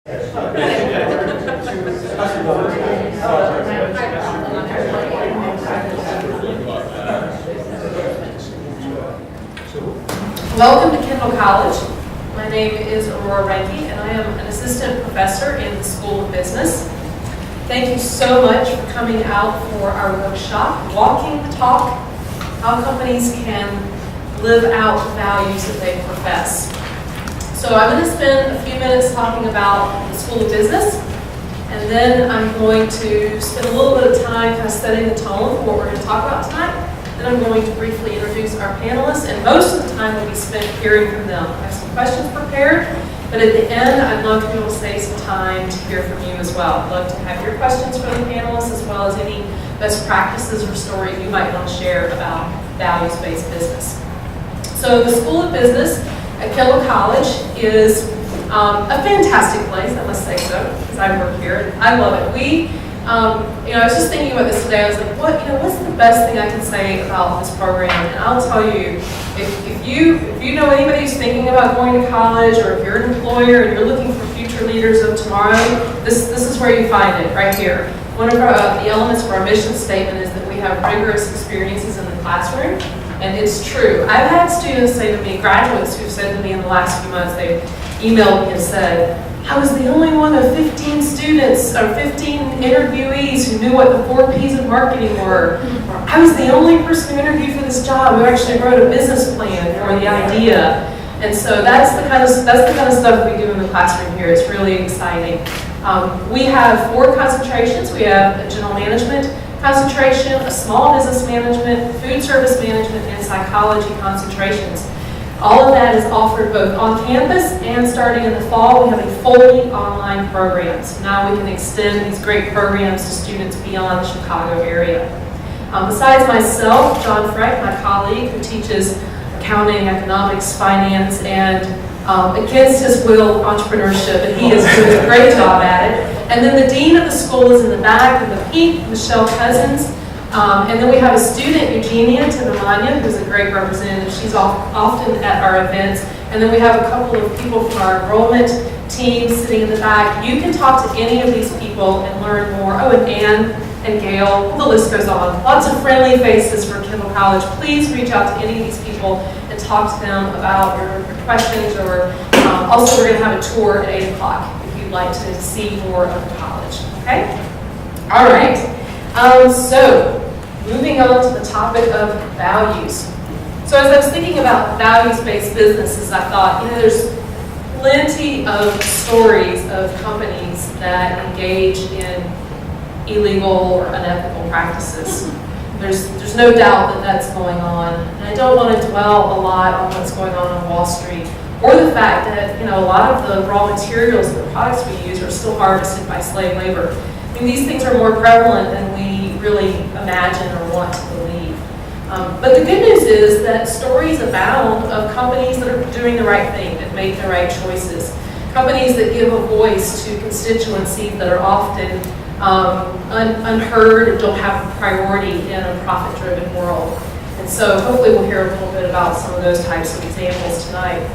Welcome to Kendall College. My name is Aurora Renke, and I am an assistant professor in the School of Business. Thank you so much for coming out for our workshop, Walking the Talk, How Companies Can Live Out the Values that they profess. So I'm going to spend a few minutes talking about the School of Business, and then I'm going to spend a little bit of time kind of setting the tone for what we're going to talk about tonight. Then I'm going to briefly introduce our panelists, and most of the time will be spent hearing from them. I have some questions prepared, but at the end, I'd love to be able to save some time to hear from you as well. I'd love to have your questions for the panelists, as well as any best practices or stories you might want to share about values-based business. So the School of Business at Kendall College is a fantastic place, I must say so, because I work here. I love it. I was just thinking about this today. I was like, what's the best thing I can say about this program? And I'll tell you, if you know anybody who's thinking about going to college, or if you're an employer and you're looking for future leaders of tomorrow, this is where you find it, right here. One of the elements of our mission statement is that we have rigorous experiences in the classroom, and it's true. I've had students say to me, graduates who've said to me in the last few months, they've emailed me and said, I was the only one of 15 students or 15 interviewees who knew what the 4 P's of marketing were. Or I was the only person who interviewed for this job who actually wrote a business plan for the idea. And so that's the kind of stuff we do in the classroom here. It's really exciting. We have 4 concentrations. We have a general management concentration, a small business management, food service management, and psychology concentrations. All of that is offered both on campus and starting in the fall, we have a fully online program. So now we can extend these great programs to students beyond the Chicago area. Besides myself, John Freck, my colleague, who teaches accounting, economics, finance, and against his will, entrepreneurship, and he is doing a great job at it. And then the dean of the school is in the back in the pink, Michelle Cousins. And then we have a student, Eugenia Tibamania, who's a great representative. She's often at our events. And then we have a couple of people from our enrollment team sitting in the back. You can talk to any of these people and learn more. Oh, and Ann and Gail, the list goes on. Lots of friendly faces for Kendall College. Please reach out to any of these people and talk to them about your questions. Or also, we're going to have a tour at 8 o'clock if you'd like to see more of the college. Okay? All right. So, moving on to the topic of values. So as I was thinking about values-based businesses, I thought, there's plenty of stories of companies that engage in illegal or unethical practices. There's no doubt that that's going on. And I don't want to dwell a lot on what's going on Wall Street, or the fact that, a lot of the raw materials and the products we use are still harvested by slave labor. These things are more prevalent than we really imagine or want to believe. But the good news is that stories abound of companies that are doing the right thing, that make the right choices. Companies that give a voice to constituencies that are often unheard and don't have a priority in a profit-driven world. And so hopefully we'll hear a little bit about some of those types of examples tonight.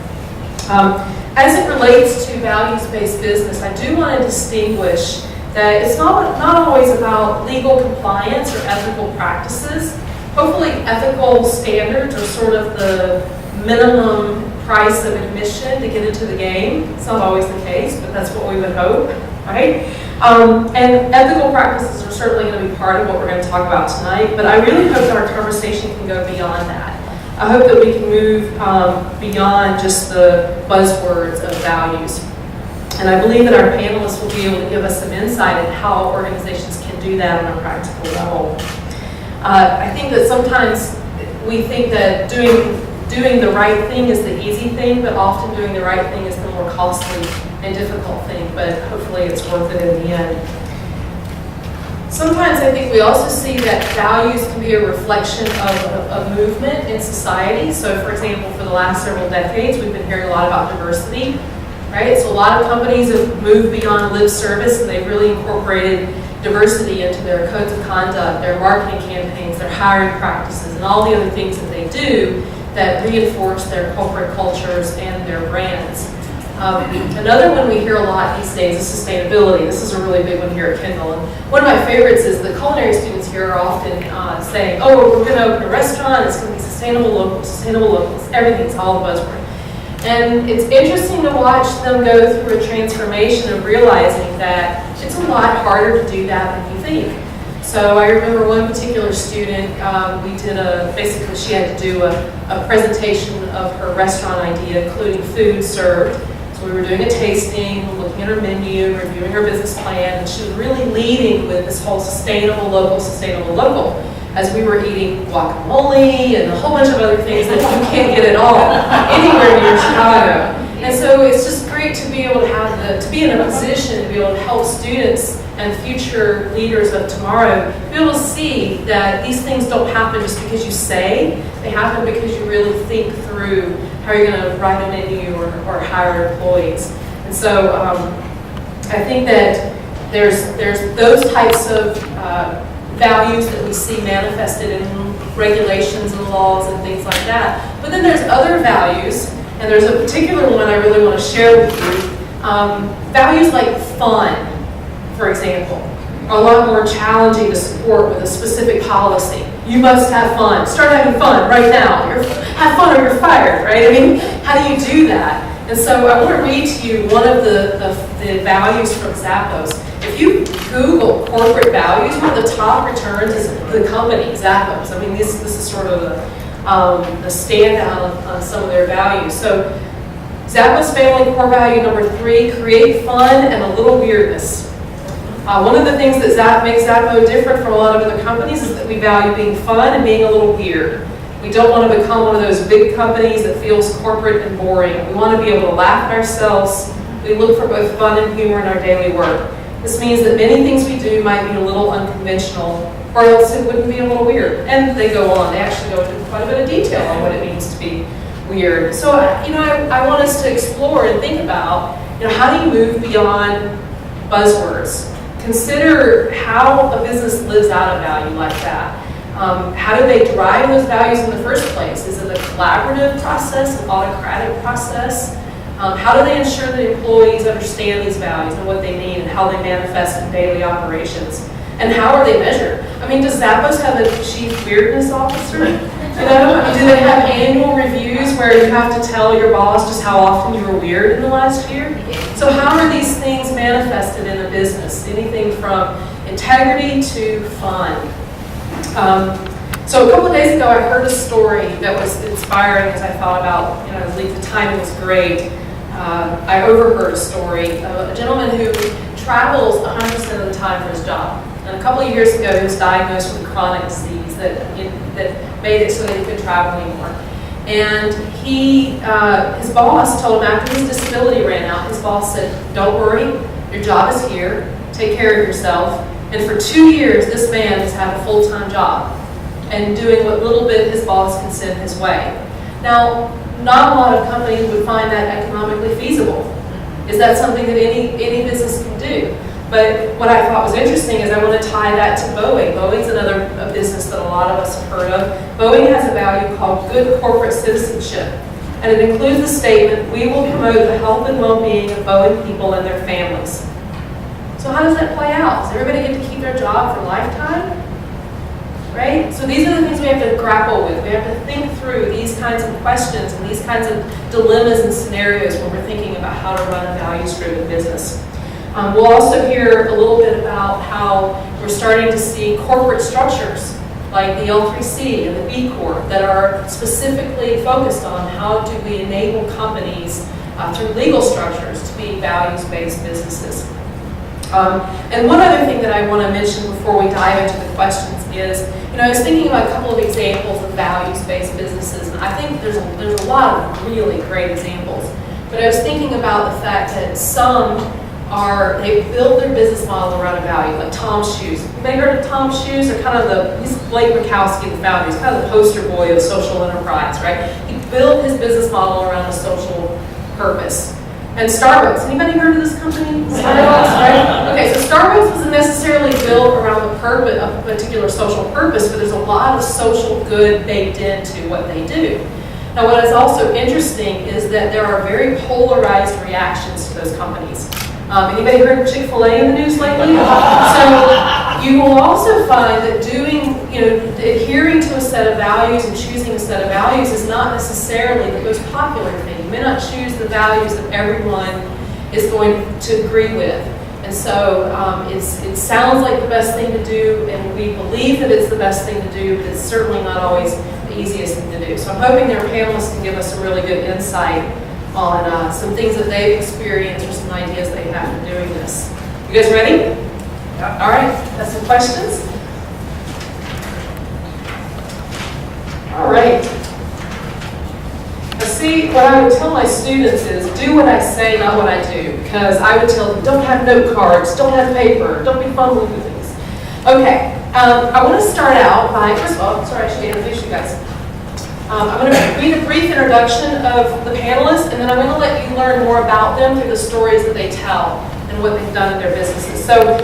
As it relates to values-based business, I do want to distinguish that it's not always about legal compliance or ethical practices. Hopefully ethical standards are sort of the minimum price of admission to get into the game. It's not always the case, but that's what we would hope, right? And ethical practices are certainly going to be part of what we're going to talk about tonight, but I really hope that our conversation can go beyond that. I hope that we can move beyond just the buzzwords of values. And I believe that our panelists will be able to give us some insight into how organizations can do that on a practical level. I think that sometimes we think that doing the right thing is the easy thing, but often doing the right thing is the more costly and difficult thing, but hopefully it's worth it in the end. Sometimes I think we also see that values can be a reflection of a movement in society. So for example, for the last several decades, we've been hearing a lot about diversity. Right? So a lot of companies have moved beyond lip service, and they've really incorporated diversity into their codes of conduct, their marketing campaigns, their hiring practices, and all the other things that they do that reinforce their corporate cultures and their brands. Another one we hear a lot these days is sustainability. This is a really big one here at Kendall. And one of my favorites is the culinary students here are often saying, oh, we're going to open a restaurant, it's going to be sustainable, locals, everything's all the buzzword. And it's interesting to watch them go through a transformation of realizing that it's a lot harder to do that than you think. So I remember one particular student, basically she had to do a presentation of her restaurant idea, including food served. So we were doing a tasting, looking at her menu, reviewing her business plan, and she was really leading with this whole sustainable, local, as we were eating guacamole and a whole bunch of other things that you can't get at all anywhere near Chicago. And so it's just great to be able to be in a position to be able to help students and future leaders of tomorrow be able to see that these things don't happen just because you say, they happen because you really think through how you're going to write a menu or hire employees. And so I think that there's those types of values that we see manifested in regulations and laws and things like that. But then there's other values, and there's a particular one I really want to share with you. Values like fun, for example, are a lot more challenging to support with a specific policy. You must have fun. Start having fun right now. Have fun or you're fired, right? I mean, how do you do that? And so I want to read to you one of the values from Zappos. If you Google corporate values, one of the top returns is the company, Zappos. I mean, this is sort of the standout on some of their values. So Zappos family core value number 3, create fun and a little weirdness. One of the things that makes Zappos different from a lot of other companies is that we value being fun and being a little weird. We don't want to become one of those big companies that feels corporate and boring. We want to be able to laugh at ourselves. We look for both fun and humor in our daily work. This means that many things we do might be a little unconventional, or else it wouldn't be a little weird. And they go on. They actually go into quite a bit of detail on what it means to be weird. So, I want us to explore and think about, how do you move beyond buzzwords? Consider how a business lives out a value like that. How do they drive those values in the first place? Is it a collaborative process, an autocratic process? How do they ensure that employees understand these values and what they mean and how they manifest in daily operations? And how are they measured? I mean, does Zappos have a chief weirdness officer? Do they have annual reviews where you have to tell your boss just how often you were weird in the last year? So how are these things manifested in a business? Anything from integrity to fun. So a couple of days ago, I heard a story that was inspiring as I thought about, the timing was great. I overheard a story of a gentleman who travels 100% of the time for his job. And a couple of years ago, he was diagnosed with a chronic disease that made it so that he couldn't travel anymore. And his boss told him after his disability ran out, his boss said, "Don't worry, your job is here, take care of yourself." And for 2 years, this man has had a full-time job and doing what little bit his boss can send his way. Now, not a lot of companies would find that economically feasible. Is that something that any business can do? But what I thought was interesting is I want to tie that to Boeing. Boeing's another business that a lot of us have heard of. Boeing has a value called good corporate citizenship. And it includes the statement, "We will promote the health and well-being of Boeing people and their families." So how does that play out? Does everybody get to keep their job for a lifetime? Right? So these are the things we have to grapple with. We have to think through these kinds of questions and these kinds of dilemmas and scenarios when we're thinking about how to run a values-driven business. We'll also hear a little bit about how we're starting to see corporate structures like the L3C and the B Corp that are specifically focused on how do we enable companies through legal structures to be values-based businesses. And one other thing that I want to mention before we dive into the questions is, I was thinking about a couple of examples of values-based businesses, and I think there's a lot of really great examples. But I was thinking about the fact that some they build their business model around a value, like Tom's Shoes. You may have heard of Tom's Shoes? They're kind of he's Blake Mikowski, the founder. He's kind of the poster boy of social enterprise, right? He built his business model around a social purpose. And Starbucks, anybody heard of this company? Starbucks, right? Okay, so Starbucks wasn't necessarily built around the purpose of a particular social purpose, but there's a lot of social good baked into what they do. Now, what is also interesting is that there are very polarized reactions to those companies. Anybody heard of Chick-fil-A in the news lately? So you will also find that adhering to a set of values and choosing a set of values is not necessarily the most popular thing. You may not choose the values that everyone is going to agree with. And so it sounds like the best thing to do, and we believe that it's the best thing to do, but it's certainly not always the easiest thing to do. So I'm hoping their panelists can give us some really good insight on some things that they've experienced or some ideas they have for doing this. You guys ready? All right, got some questions? All right. Now see, what I would tell my students is do what I say, not what I do. Because I would tell them, don't have note cards, don't have paper, don't be fumbling with things. Okay, I want to start out by, first of all, sorry, I should introduce you guys. I'm going to read a brief introduction of the panelists, and then I'm going to let you learn more about them through the stories that they tell and what they've done in their businesses. So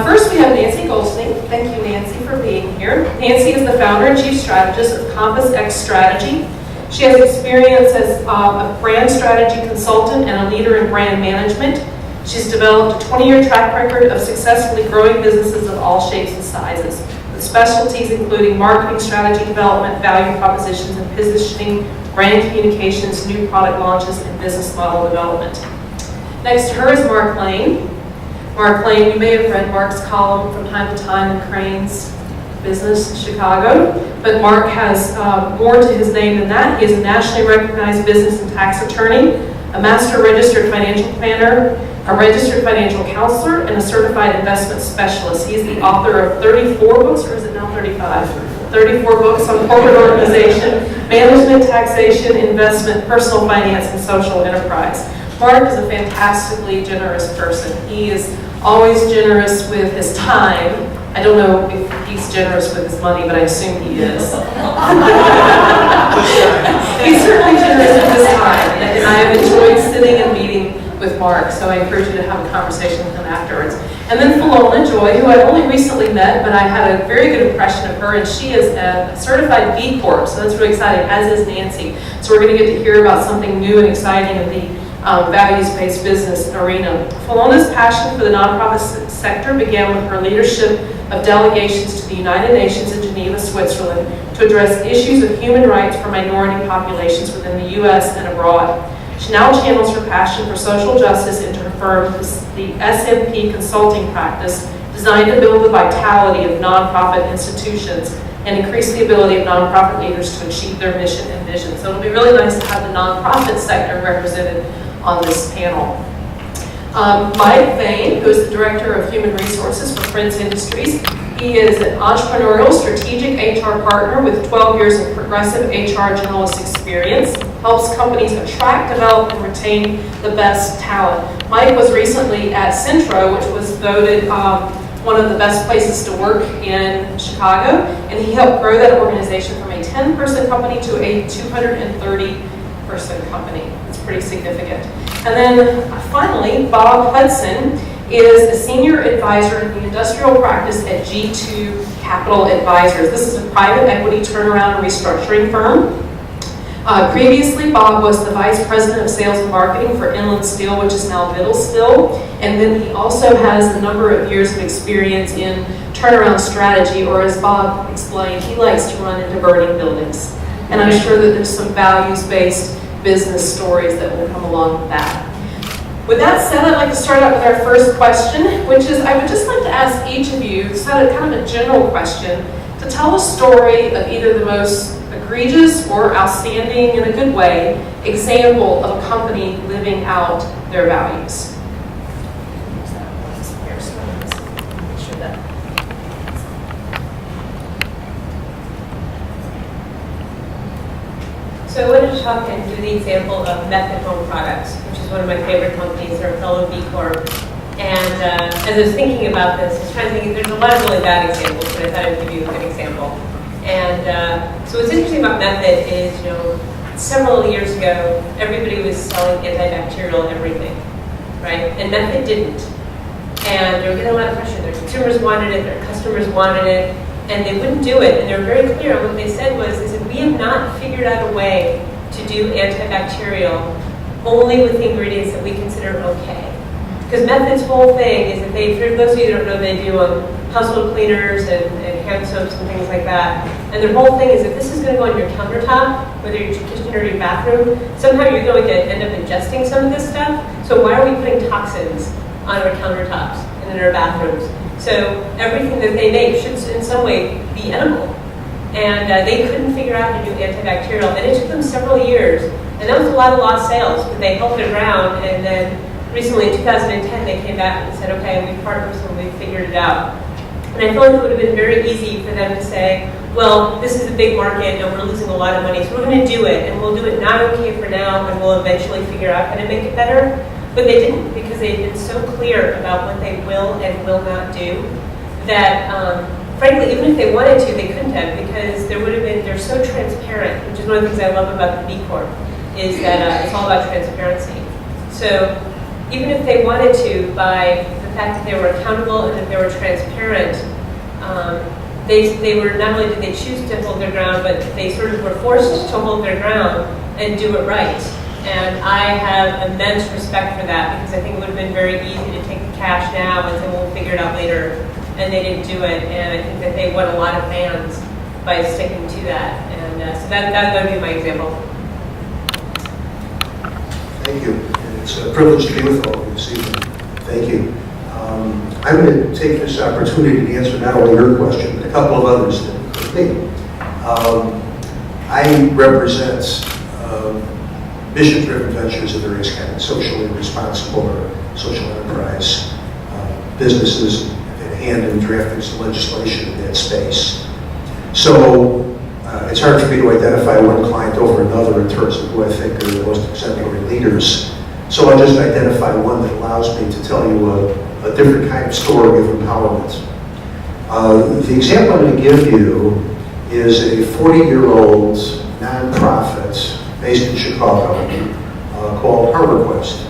first we have Nancy Goldstein. Thank you, Nancy, for being here. Nancy is the founder and chief strategist of Compass X Strategy. She has experience as a brand strategy consultant and a leader in brand management. She's developed a 20-year track record of successfully growing businesses of all shapes and sizes, with specialties including marketing strategy development, value propositions and positioning, brand communications, new product launches, and business model development. Next to her is Mark Lane. Mark Lane, you may have read Mark's column from time to time in Crane's Business in Chicago, but Mark has more to his name than that. He is a nationally recognized business and tax attorney, a master registered financial planner, a registered financial counselor, and a certified investment specialist. He is the author of 34 books, or is it now 35? 34 books on corporate organization, management, taxation, investment, personal finance, and social enterprise. Mark is a fantastically generous person. He is always generous with his time. I don't know if he's generous with his money, but I assume he is. He's certainly generous with his time, and I have enjoyed sitting and meeting with Mark, so I encourage you to have a conversation with him afterwards. And then Philomena Joy, who I've only recently met, but I had a very good impression of her, and she is a certified B Corp, so that's really exciting, as is Nancy. So we're going to get to hear about something new and exciting in the values-based business arena. Philomena's passion for the nonprofit sector began with her leadership of delegations to the United Nations in Geneva, Switzerland, to address issues of human rights for minority populations within the U.S. and abroad. She now channels her passion for social justice into her firm, the SMP consulting practice, designed to build the vitality of nonprofit institutions and increase the ability of nonprofit leaders to achieve their mission and vision. So it'll be really nice to have the nonprofit sector represented on this panel. Mike Vane, who is the Director of Human Resources for Prince Industries. He is an entrepreneurial strategic HR partner with 12 years of progressive HR generalist experience, helps companies attract, develop, and retain the best talent. Mike was recently at Centro, which was voted one of the best places to work in Chicago, and he helped grow that organization from a 10-person company to a 230-person company. It's pretty significant. And then finally, Bob Hudson is a senior advisor in the industrial practice at G2 Capital Advisors. This is a private equity turnaround and restructuring firm. Previously, Bob was the vice president of sales and marketing for Inland Steel, which is now Vittle Steel. And then he also has a number of years of experience in turnaround strategy, or as Bob explained, he likes to run into burning buildings. And I'm sure that there's some values-based business stories that will come along with that. With that said, I'd like to start out with our first question, which is I would just like to ask each of you, kind of a general question, to tell a story of either the most egregious or outstanding, in a good way, example of a company living out their values. So I wanted to talk and do the example of Method Home Products, which is one of my favorite companies. They're a fellow B Corp. And as I was thinking about this, I was trying to think, there's a lot of really bad examples, but I thought I'd give you a good example. And so what's interesting about Method is, several years ago, everybody was selling antibacterial everything, right? And Method didn't. And they were getting a lot of pressure. Their consumers wanted it, their customers wanted it, and they wouldn't do it. And they were very clear on what they said was, we have not figured out a way to do antibacterial only with the ingredients that we consider okay. Because Method's whole thing is that they, for those of you who don't know, they do household cleaners and hand soaps and things like that. And their whole thing is that this is going to go on your countertop, whether your kitchen or your bathroom, somehow you're going to end up ingesting some of this stuff. So why are we putting toxins on our countertops and in our bathrooms? So everything that they make should in some way be edible. And they couldn't figure out how to do antibacterial. And it took them several years. And that was a lot of lost sales, but they held their ground. And then recently in 2010, they came back and said, okay, we've partnered and we've figured it out. And I feel like it would have been very easy for them to say, well, this is a big market and we're losing a lot of money, so we're going to do it. And we'll do it not okay for now, and we'll eventually figure out how to make it better. But they didn't, because they've been so clear about what they will and will not do that, frankly, even if they wanted to, they couldn't have, because there would have been, they're so transparent, which is one of the things I love about the B Corp, is that it's all about transparency. So even if they wanted to, by the fact that they were accountable and that they were transparent, they were, not only did they choose to hold their ground, but they sort of were forced to hold their ground and do it right. And I have immense respect for that, because I think it would have been very easy to take the cash now and say, well, we'll figure it out later. And they didn't do it. And I think that they won a lot of fans by sticking to that. And so that would be my example. Thank you. And it's a privilege to be with all of you this evening. Thank you. I'm going to take this opportunity to answer not only your question, but a couple of others that occurred to me. I represent mission-driven ventures of various kinds, socially responsible or social enterprise businesses, and in drafting some legislation in that space. So it's hard for me to identify one client over another in terms of who I think are the most exemplary leaders. So I'll just identify one that allows me to tell you a different kind of story of empowerment. The example I'm going to give you is a 40-year-old nonprofit based in Chicago called HarborQuest.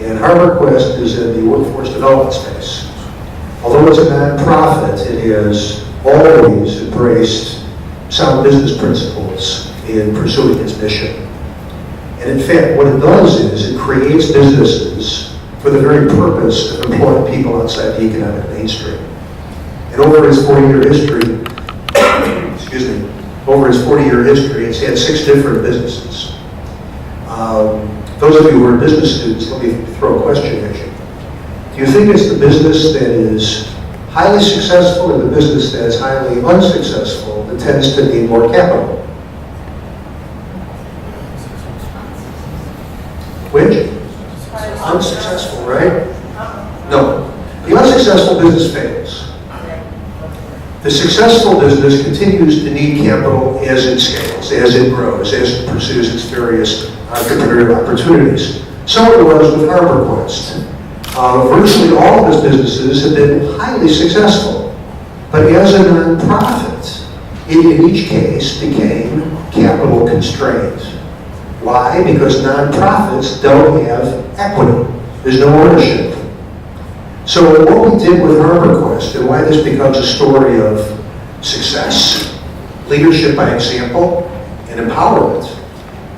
And HarborQuest is in the workforce development space. Although it's a nonprofit, it has always embraced sound business principles in pursuing its mission. And in fact, what it does is it creates businesses for the very purpose of employing people outside the economic mainstream. And over its 40-year history, it's had 6 different businesses. Those of you who are business students, let me throw a question at you. Do you think it's the business that is highly successful or the business that is highly unsuccessful that tends to need more capital? Which? Unsuccessful, right? No. The unsuccessful business fails. The successful business continues to need capital as it scales, as it grows, as it pursues its various entrepreneurial opportunities. So it was with HarborQuest. Virtually all of its businesses have been highly successful, but as a nonprofit, it in each case became capital constrained. Why? Because nonprofits don't have equity. There's no ownership. So what we did with HarborQuest, and why this becomes a story of success, leadership by example, and empowerment,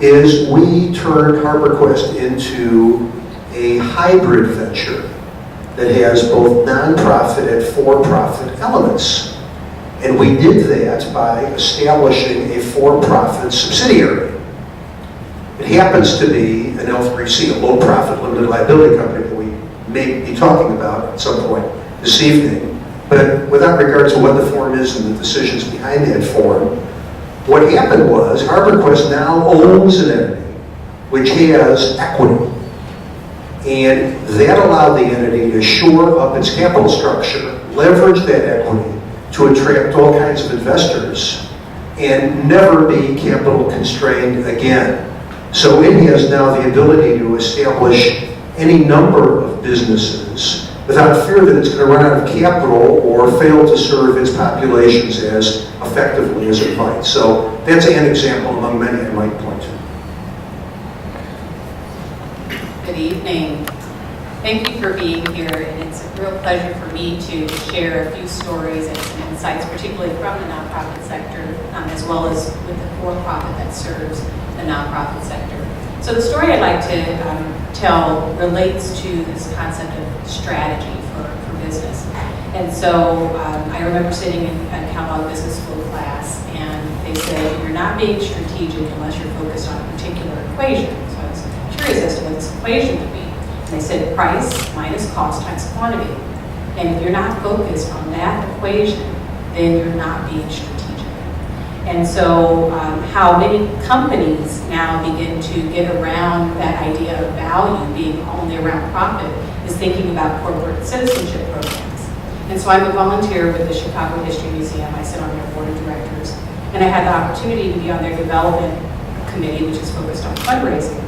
is we turned HarborQuest into a hybrid venture that has both nonprofit and for-profit elements. And we did that by establishing a for-profit subsidiary. It happens to be an L3C, a low-profit limited liability company that we may be talking about at some point this evening. But without regard to what the form is and the decisions behind that form, what happened was HarborQuest now owns an entity which has equity. And that allowed the entity to shore up its capital structure, leverage that equity to attract all kinds of investors, and never be capital constrained again. So it has now the ability to establish any number of businesses without fear that it's going to run out of capital or fail to serve its populations as effectively as it might. So that's an example among many I might point to. Good evening. Thank you for being here, and it's a real pleasure for me to share a few stories and some insights, particularly from the nonprofit sector, as well as with the for-profit that serves the nonprofit sector. So the story I'd like to tell relates to this concept of strategy for business. And so I remember sitting in a Kellogg Business School class, and they said, you're not being strategic unless you're focused on a particular equation. So I was curious as to what this equation would be. And they said price minus cost times quantity. And if you're not focused on that equation, then you're not being strategic. And so how many companies now begin to get around that idea of value being only around profit is thinking about corporate citizenship programs. And so I'm a volunteer with the Chicago History Museum. I sit on their board of directors. And I had the opportunity to be on their development committee, which is focused on fundraising.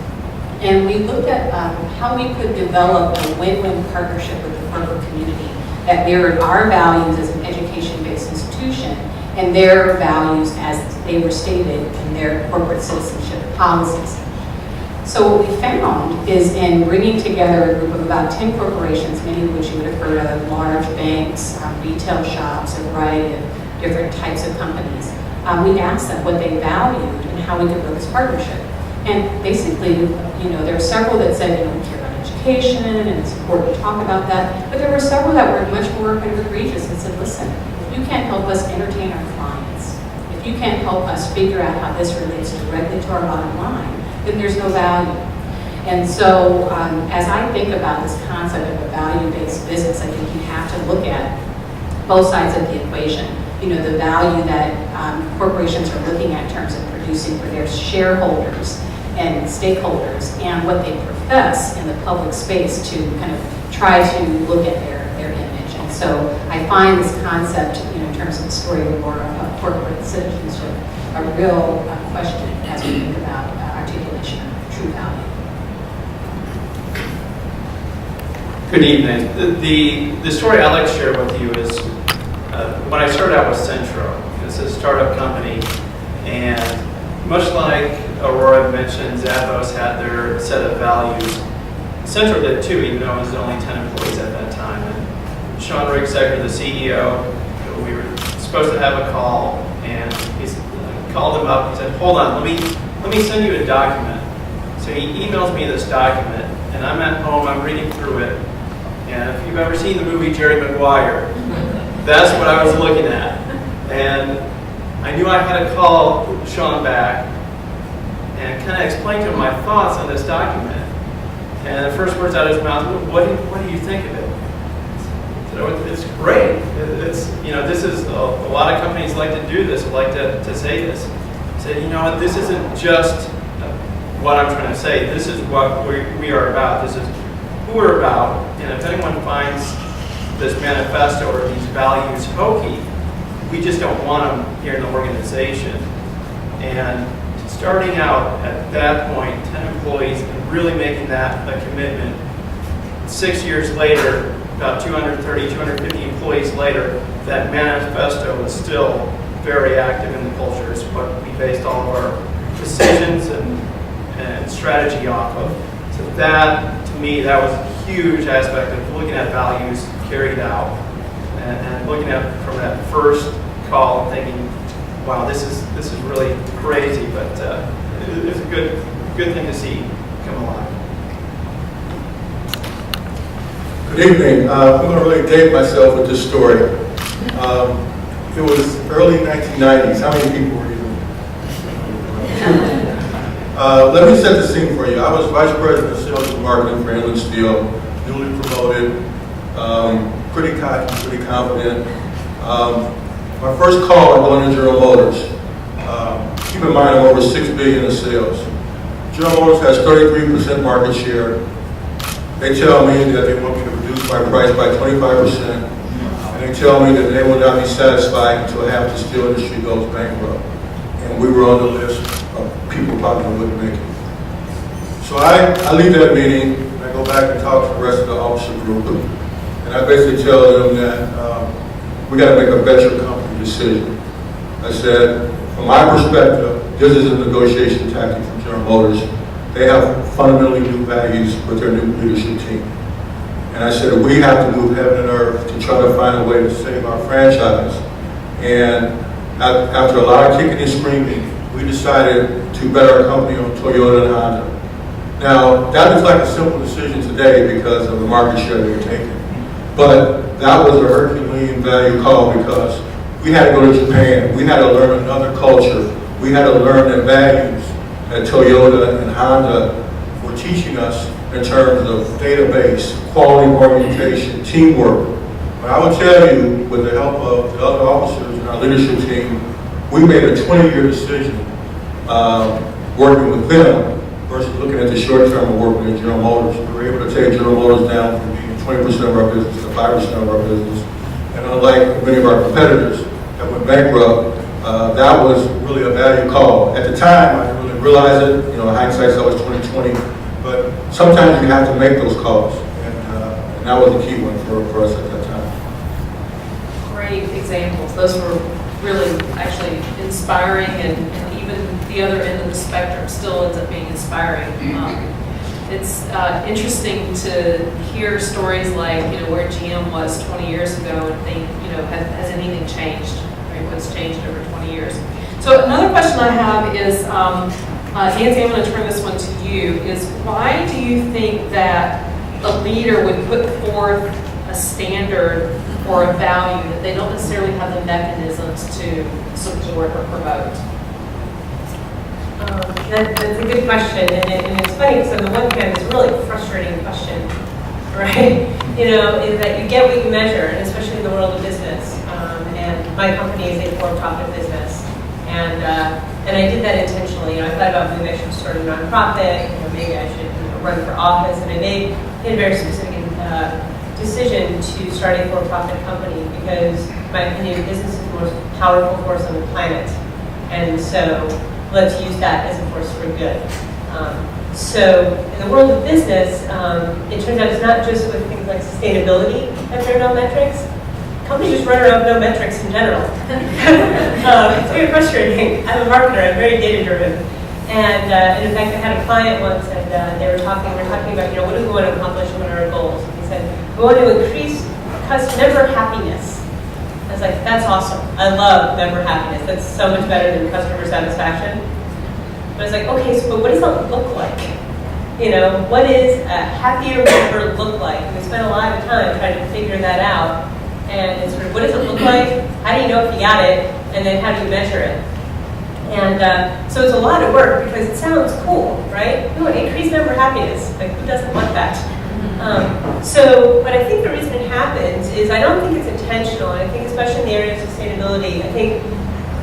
And we looked at how we could develop a win-win partnership with the corporate community that mirrored our values as an education-based institution and their values as they were stated in their corporate citizenship policies. So what we found is in bringing together a group of about 10 corporations, many of which you would have heard of, large banks, retail shops, a variety of different types of companies, we asked them what they valued and how we could build this partnership. And basically, there are several that said, we care about education and it's important to talk about that. But there were several that were much more kind of egregious and said, listen, if you can't help us entertain our clients, if you can't help us figure out how this relates directly to our bottom line, then there's no value. And so as I think about this concept of a value-based business, I think you have to look at both sides of the equation. The value that corporations are looking at in terms of producing for their shareholders and stakeholders, and what they profess in the public space to kind of try to look at their image. And so I find this concept, in terms of the story of corporate citizenship, a real question as we think about articulation of true value. Good evening. The story I'd like to share with you is when I started out with Centro. It's a startup company, and much like Aurora mentioned, Zappos had their set of values. Centro did too, even though it was only 10 employees at that time. And Sean Rigsecker, the CEO, we were supposed to have a call, and he called him up and said, hold on, let me send you a document. So he emails me this document, and I'm at home, I'm reading through it, and if you've ever seen the movie Jerry Maguire, that's what I was looking at. And I knew I had to call Sean back and kind of explain to him my thoughts on this document. And the first words out of his mouth, what do you think of it? I said, oh, it's great. This is, a lot of companies like to do this, like to say this. I said, this isn't just what I'm trying to say. This is what we are about. This is who we're about. And if anyone finds this manifesto or these values hokey, we just don't want them here in the organization. And starting out at that point, 10 employees, and really making that a commitment, 6 years later, about 230, 250 employees later, that manifesto is still very active in the culture. It's what we based all of our decisions and strategy off of. So that, to me, that was a huge aspect of looking at values carried out and looking at from that first call and thinking, wow, this is really crazy, but it's a good thing to see come alive. Good evening. I'm going to really date myself with this story. It was early 1990s. How many people were even? Let me set the scene for you. I was Vice President of Sales and Marketing for Inland Steel, newly promoted, pretty cocky, pretty confident. My first call, I'm going to General Motors. Keep in mind, I'm over $6 billion in sales. General Motors has 33% market share. They tell me that they want me to reduce my price by 25%, and they tell me that they will not be satisfied until half the steel industry goes bankrupt. And we were on the list of people probably wouldn't make it. So I leave that meeting, and I go back and talk to the rest of the officer group, and I basically tell them that we got to make a venture company decision. I said, from my perspective, this is a negotiation tactic from General Motors. They have fundamentally new values with their new leadership team. And I said, we have to move heaven and earth to try to find a way to save our franchise. And after a lot of kicking and screaming, we decided to bet our company on Toyota and Honda. Now, that looks like a simple decision today because of the market share they were taking. But that was a Herculean value call because we had to go to Japan. We had to learn another culture. We had to learn the values that Toyota and Honda were teaching us in terms of database, quality orientation, teamwork. But I will tell you, with the help of the other officers in our leadership team, we made a 20-year decision working with them versus looking at the short term of working at General Motors. We were able to take General Motors down from being 20% of our business to 5% of our business. And unlike many of our competitors that went bankrupt, that was really a value call. At the time, I didn't really realize it. You know, hindsight's always 20/20. But sometimes you have to make those calls, and that was a key one for us at that time. Great examples. Those were really actually inspiring, and even the other end of the spectrum still ends up being inspiring. It's interesting to hear stories like, you know, where GM was 20 years ago and think, you know, has anything changed? Right? What's changed over 20 years? So another question I have is, Nancy, I'm going to turn this one to you, is why do you think that a leader would put forth a standard or a value that they don't necessarily have the mechanisms to support or promote? That's a good question, and it's funny because on the one hand, it's a really frustrating question, right? You know, is that you get what you measure, and especially in the world of business. And my company is a for-profit business, and I did that intentionally. You know, I thought about maybe I should start a nonprofit. You know, maybe I should run for office, and I made a very specific decision to start a for-profit company because, in my opinion, business is the most powerful force on the planet, and so let's use that as a force for good. So in the world of business, it turns out it's not just with things like sustainability that there are no metrics. Companies just run around with no metrics in general. It's very frustrating. I'm a marketer. I'm very data-driven. And in fact, I had a client once, and we were talking about, you know, what do we want to accomplish and what are our goals? And he said, we want to increase member happiness. I was like, that's awesome. I love member happiness. That's so much better than customer satisfaction. But I was like, okay, so but what does that look like? You know, what does a happier member look like? And we spent a lot of time trying to figure that out. And it's sort of, what does it look like? How do you know if you got it? And then how do you measure it? And so it's a lot of work because it sounds cool, right? We want to increase member happiness. Like, who doesn't want that? But I think the reason it happens is I don't think it's intentional, and I think especially in the area of sustainability, I think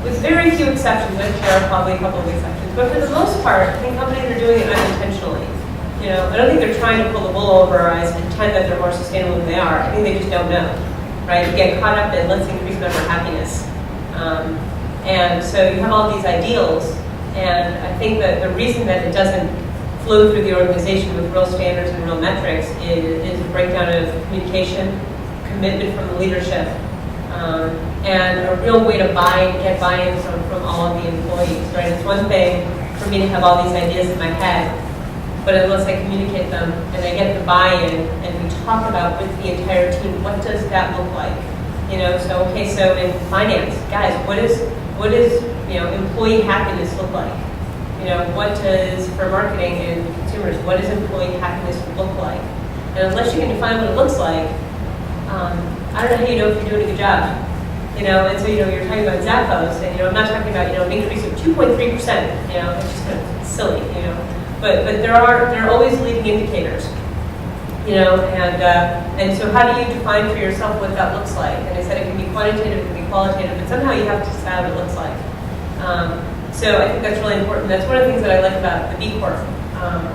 with very few exceptions, there are probably a couple of exceptions, but for the most part, I think companies are doing it unintentionally. You know, I don't think they're trying to pull the wool over our eyes and pretend that they're more sustainable than they are. I think they just don't know, right? You get caught up in let's increase member happiness. And so you have all these ideals, and I think that the reason that it doesn't flow through the organization with real standards and real metrics is a breakdown of communication, commitment from the leadership, and a real way to get buy-in from all of the employees, right? It's one thing for me to have all these ideas in my head, but unless I communicate them and I get the buy-in and we talk about with the entire team, what does that look like? You know, so in finance, guys, what is you know, employee happiness look like? You know, what does, for marketing and consumers, what does employee happiness look like? And unless you can define what it looks like, I don't know how you know if you're doing a good job. You know, and so, you know, you're talking about Zappos, and, you know, I'm not talking about, you know, an increase of 2.3%, you know, it's just kind of silly, you know. But there are always leading indicators, you know, and so how do you define for yourself what that looks like? And I said it can be quantitative, it can be qualitative, but somehow you have to decide what it looks like. So I think that's really important. That's one of the things that I like about the B Corp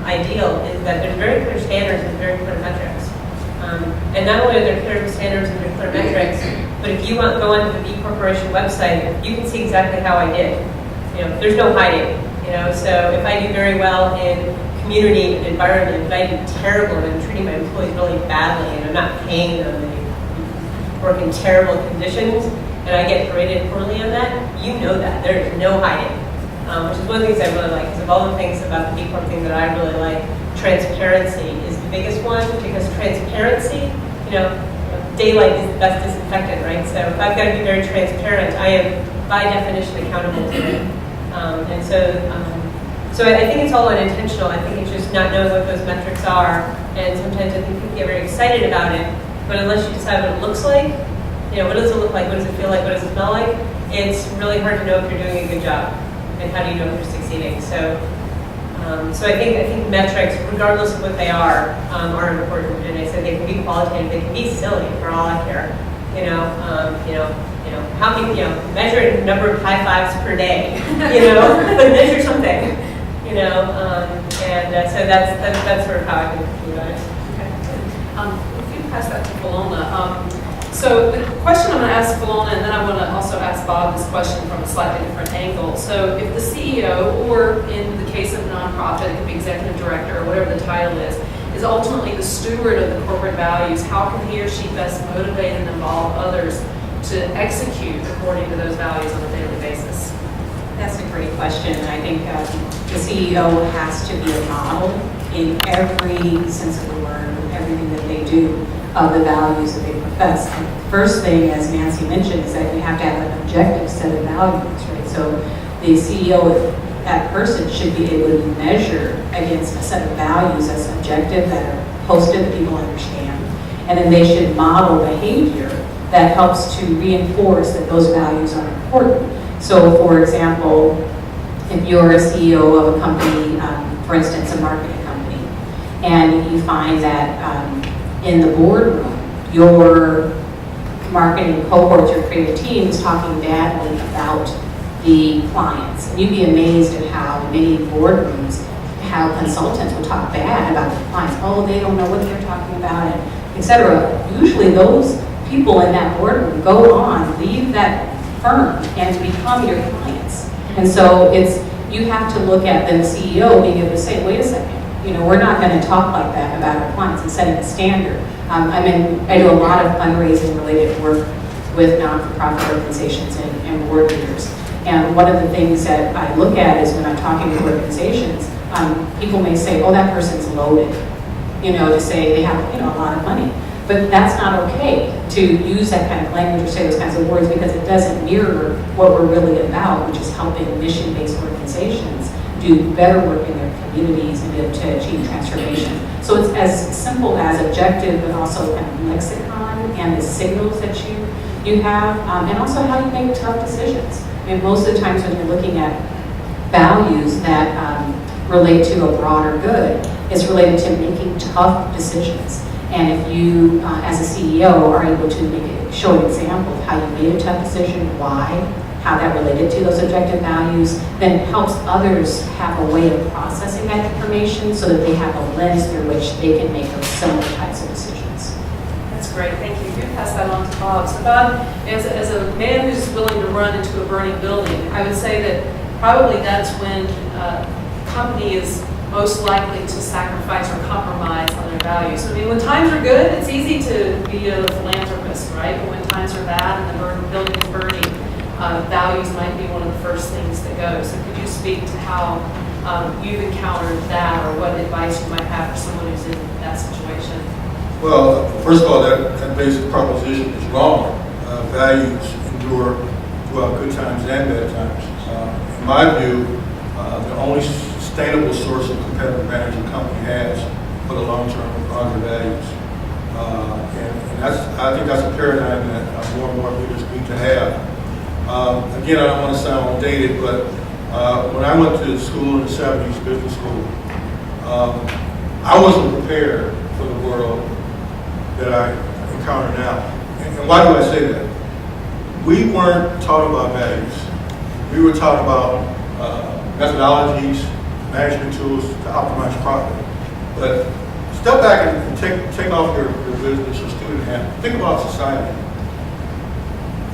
ideal is that there's very clear standards and very clear metrics. And not only are there clear standards and clear metrics, but if you go onto the B Corporation website, you can see exactly how I did. You know, there's no hiding. You know, so if I do very well in community and environment, but I do terrible and I'm treating my employees really badly and I'm not paying them and they work in terrible conditions, and I get graded poorly on that, you know that. There is no hiding. Which is one of the things I really like, because of all the things about the B Corp thing that I really like, transparency is the biggest one, because transparency, you know, daylight is the best disinfectant, right? So if I've got to be very transparent, I am by definition accountable to it. And so I think it's all unintentional. I think it's just not knowing what those metrics are. And sometimes I think people get very excited about it, but unless you decide what it looks like, what does it look like? What does it feel like? What does it smell like? It's really hard to know if you're doing a good job. And how do you know if you're succeeding? So I think metrics, regardless of what they are important. And I said they can be qualitative, they can be silly for all I care. How many, measure the number of high fives per day. But measure something. So that's sort of how I think about it. Okay. If you pass that to Bologna. So the question I'm going to ask Bologna, and then I want to also ask Bob this question from a slightly different angle. So if the CEO, or in the case of a nonprofit, it could be executive director or whatever the title is ultimately the steward of the corporate values, how can he or she best motivate and involve others to execute according to those values on a daily basis? That's a great question. And I think the CEO has to be a model in every sense of the word, everything that they do, of the values that they profess. And the first thing, as Nancy mentioned, is that you have to have an objective set of values, right? So the CEO, that person should be able to measure against a set of values that's objective, that are posted, that people understand. And then they should model behavior that helps to reinforce that those values are important. So for example, if you're a CEO of a company, for instance, a marketing company, and you find that in the boardroom, your marketing cohorts, your creative team is talking badly about the clients. And you'd be amazed at how many boardrooms, how consultants will talk bad about the clients. Oh, they don't know what they're talking about, and et cetera. Usually those people in that boardroom go on, leave that firm, and become your clients. And so you have to look at the CEO being able to say, wait a second, we're not going to talk like that about our clients and setting a standard. I do a lot of fundraising related work with non-for-profit organizations and board leaders. And one of the things that I look at is when I'm talking to organizations, people may say, oh, that person's loaded, to say they have a lot of money. But that's not okay to use that kind of language or say those kinds of words, because it doesn't mirror what we're really about, which is helping mission-based organizations do better work in their communities and be able to achieve transformation. So it's as simple as objective, but also kind of lexicon and the signals that you have, and also how you make tough decisions. Most of the times when you're looking at values that relate to a broader good, it's related to making tough decisions. And if you, as a CEO, are able to show an example of how you made a tough decision, why, how that related to those objective values, then it helps others have a way of processing that information so that they have a lens through which they can make those similar types of decisions. That's great, thank you. You pass that on to Bob. So Bob, as a man who's willing to run into a burning building, I would say that probably that's when a company is most likely to sacrifice or compromise on their values. When times are good, it's easy to be a philanthropist, right? But when times are bad and the building is burning, values might be one of the first things that go. So could you speak to how you've encountered that, or what advice you might have for someone who's in that situation? Well, first of all, that basic proposition is wrong. Values endure throughout good times and bad times. In my view, the only sustainable source of competitive advantage a company has for the long term are their values. And I think that's a paradigm that more and more leaders need to have. Again, I don't want to sound dated, but when I went to school in the 70s, business school, I wasn't prepared for the world that I encounter now. And why do I say that? We weren't taught about values. We were taught about methodologies, management tools to optimize profit. But step back and take off your business or student hat. Think about society.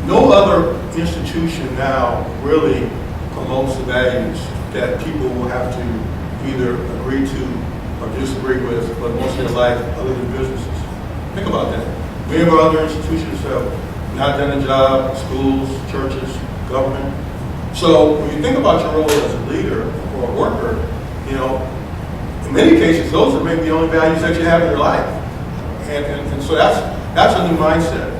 No other institution now really promotes the values that people will have to either agree to or disagree with for most of their life other than businesses. Think about that. Many of our other institutions have not done a job, schools, churches, government. So when you think about your role as a leader or a worker, in many cases, those are maybe the only values that you have in your life. And so that's a new mindset.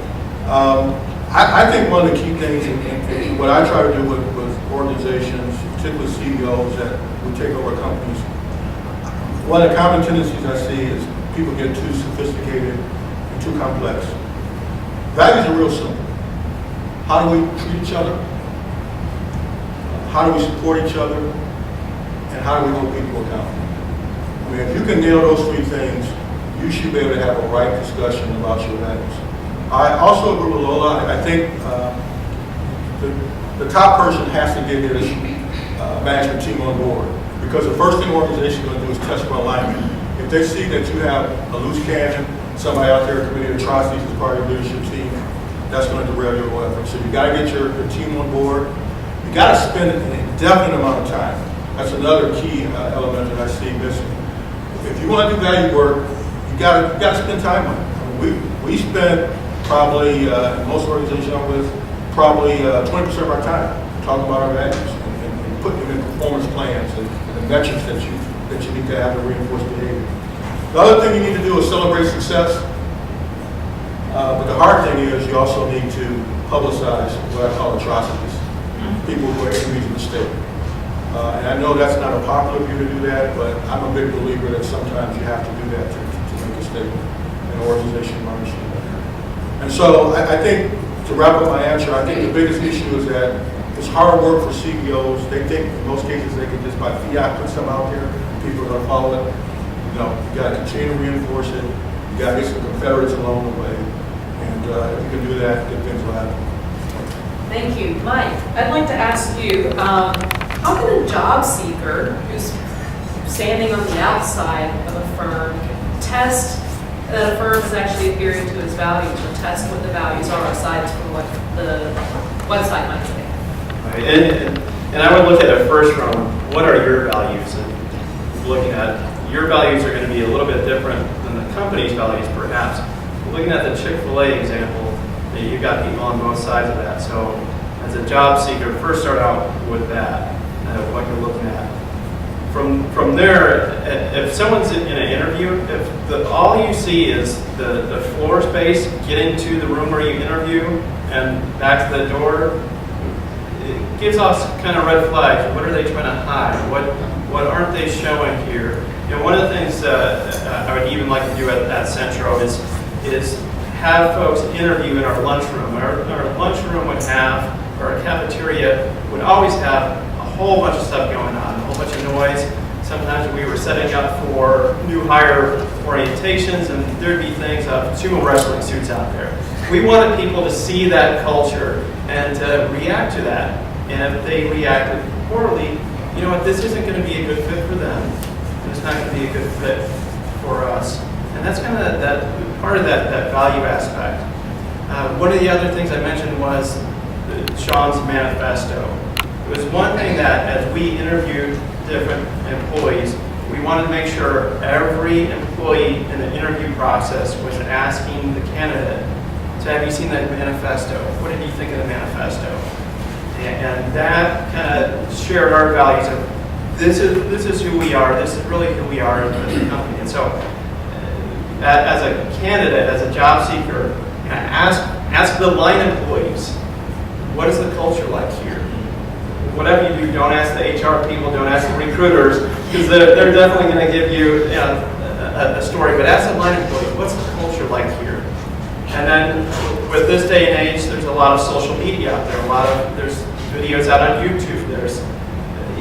I think one of the key things, and what I try to do with organizations particular CEOs that would take over companies. One of the common tendencies I see is people get too sophisticated and too complex. Values are real simple. How do we treat each other? How do we support each other? And how do we hold people accountable? I mean, if you can nail those three things, you should be able to have a right discussion about your values. I also agree with Lola. I think the top person has to get his management team on board, because the first thing the organization is going to do is test for alignment. If they see that you have a loose cannon, somebody out there committing atrocities as part of your leadership team, that's going to derail your whole effort. So you got to get your team on board. You got to spend an indefinite amount of time. That's another key element that I see missing. If you want to do value work, you got to spend time on it. I mean, we spend probably most organizations I'm with probably 20% of our time talking about our values and putting them in performance plans and the metrics that you need to have to reinforce behavior. The other thing you need to do is celebrate success. But the hard thing is you also need to publicize what I call atrocities. People who are enemies of the state. And I know that's not a popular view to do that, but I'm a big believer that sometimes you have to do that to make a statement. An organization runs. And so I think, to wrap up my answer, I think the biggest issue is that it's hard work for CEOs. They think in most cases they can just by fiat put some out there, people are going to follow it. No, you got to continue to reinforce it. You got to get some confederates along the way. And if you can do that, good things will happen. Thank you. Mike, I'd like to ask you, how can a job seeker who's standing on the outside of a firm test that a firm is actually adhering to its values, or test what the values are aside from what the website might say? Right. And I would look at it first from, what are your values? And looking at, your values are going to be a little bit different than the company's values, perhaps. Looking at the Chick-fil-A example, you've got people on both sides of that. So as a job seeker, first start out with that, what you're looking at. From there, if someone's in an interview, if all you see is the floor space, getting to the room where you interview and back to the door, it gives off kind of red flags. What are they trying to hide? What aren't they showing here? You know, one of the things I would even like to do at Centro is have folks interview in our lunchroom. Our lunchroom would have, or our cafeteria would always have a whole bunch of stuff going on, a whole bunch of noise. Sometimes we were setting up for new hire orientations, and there'd be things of sumo wrestling suits out there. We wanted people to see that culture and to react to that. And if they reacted poorly, you know what, this isn't going to be a good fit for them. It's not going to be a good fit for us. And that's kind of that part of that value aspect. One of the other things I mentioned was Sean's manifesto. It was one thing that as we interviewed different employees, we wanted to make sure every employee in the interview process was asking the candidate, so have you seen that manifesto? What did you think of the manifesto? And that kind of shared our values of this is who we are, this is really who we are as a company. And so as a candidate, as a job seeker, ask the line employees, what is the culture like here? Whatever you do, don't ask the HR people, don't ask the recruiters, because they're definitely going to give you a story. But ask the line employees, what's the culture like here? And then with this day and age, there's a lot of social media out there. There's videos out on YouTube.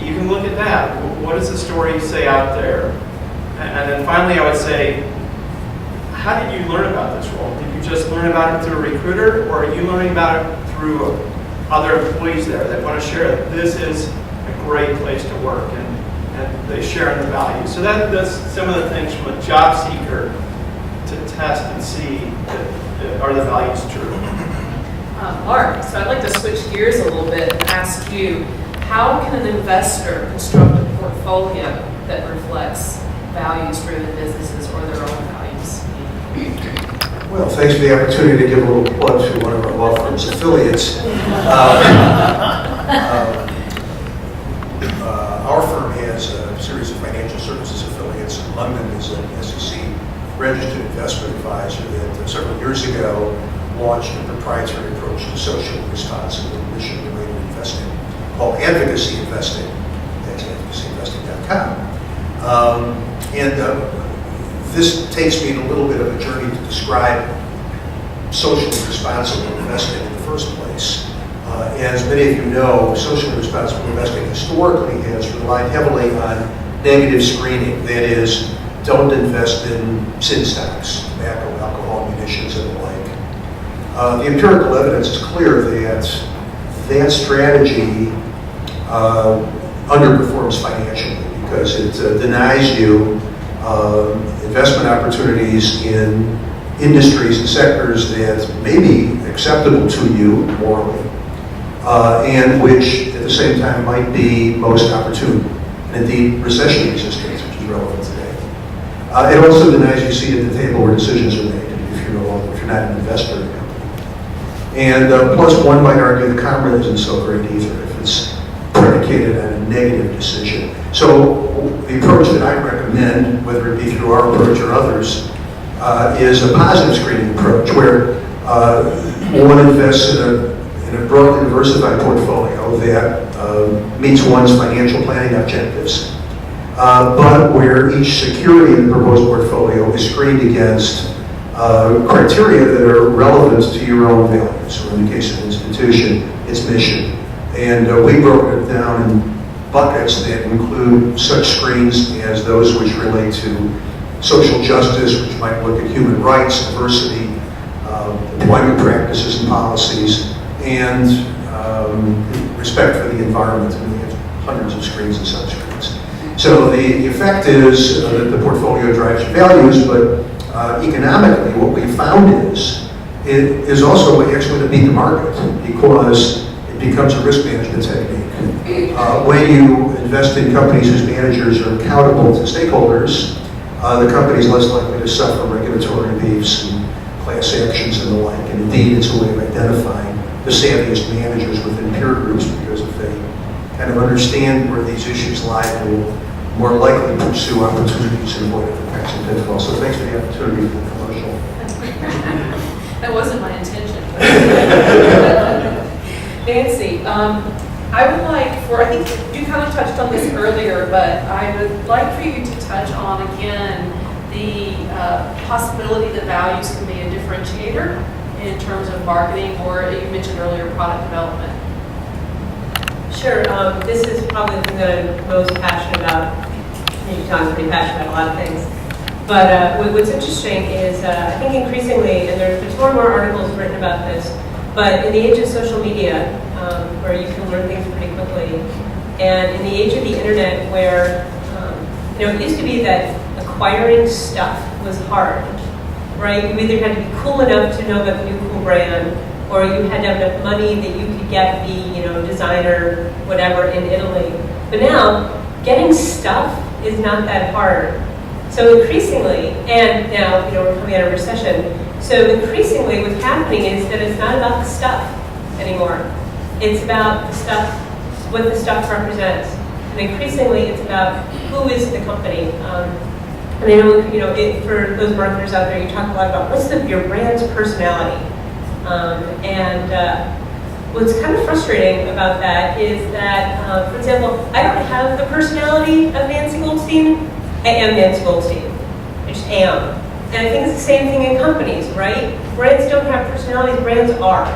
You can look at that. What does the story say out there? And then finally, I would say, how did you learn about this role? Did you just learn about it through a recruiter, or are you learning about it through other employees there that want to share that this is a great place to work, and they share in the values? So that's some of the things from a job seeker to test and see that are the values true. Mark, so I'd like to switch gears a little bit and ask you, how can an investor construct a portfolio that reflects values-driven businesses or their own values? Well, thanks for the opportunity to give a little plug to one of our law firm's affiliates. Our firm has a series of financial services affiliates. London is an SEC registered investment advisor that several years ago launched a proprietary approach to social responsible mission-related investing called advocacy investing. This takes me in a little bit of a journey to describe socially responsible investing in the first place. As many of you know, socially responsible investing historically has relied heavily on negative screening. That is, don't invest in sin stocks, tobacco, alcohol, munitions, and the like. The empirical evidence is clear that that strategy underperforms financially because it denies you investment opportunities in industries and sectors that may be acceptable to you morally, and which at the same time might be most opportune, and indeed recession resistant, which is relevant today. It also denies you a seat at the table where decisions are made if you're not an investor in a company. And plus, one might argue the karma isn't so great either if it's predicated on a negative decision. So the approach that I recommend, whether it be through our approach or others, is a positive screening approach where one invests in a broadly diversified portfolio that meets one's financial planning objectives, but where each security in the proposed portfolio is screened against criteria that are relevant to your own values, or in the case of an institution, its mission. And we broke it down in buckets that include such screens as those which relate to social justice, which might look at human rights, diversity, employment practices and policies, and respect for the environment. And we have hundreds of screens and subscreens. So the effect is that the portfolio drives your values, but economically what we found is it is also actually to beat the market because it becomes a risk management technique. When you invest in companies whose managers are accountable to stakeholders, the company is less likely to suffer regulatory beefs and class actions and the like. And indeed, it's a way of identifying the savviest managers within peer groups because if they kind of understand where these issues lie, they will more likely pursue opportunities and avoid effects and pitfalls. So thanks for the opportunity for the commercial. That wasn't my intention. Nancy, I would like I think you kind of touched on this earlier, but I would like for you to touch on again the possibility that values can be a differentiator in terms of marketing, or you mentioned earlier product development. Sure. This is probably the thing that I'm most passionate about. John's pretty passionate about a lot of things. But what's interesting is I think increasingly, and there's more and more articles written about this, but in the age of social media, where you can learn things pretty quickly, and in the age of the internet where, it used to be that acquiring stuff was hard, right? You either had to be cool enough to know about the new cool brand, or you had to have enough money that you could get the, designer, whatever, in Italy. But now, getting stuff is not that hard. So increasingly, and now, we're coming out of recession, so increasingly what's happening is that it's not about the stuff anymore. It's about the stuff, what the stuff represents. And increasingly it's about who is the company. And I know, for those marketers out there, you talk a lot about what's your brand's personality. What's kind of frustrating about that is that, for example, I don't have the personality of Nancy Goldstein. I am Nancy Goldstein. I just am. And I think it's the same thing in companies, right? Brands don't have personalities, brands are.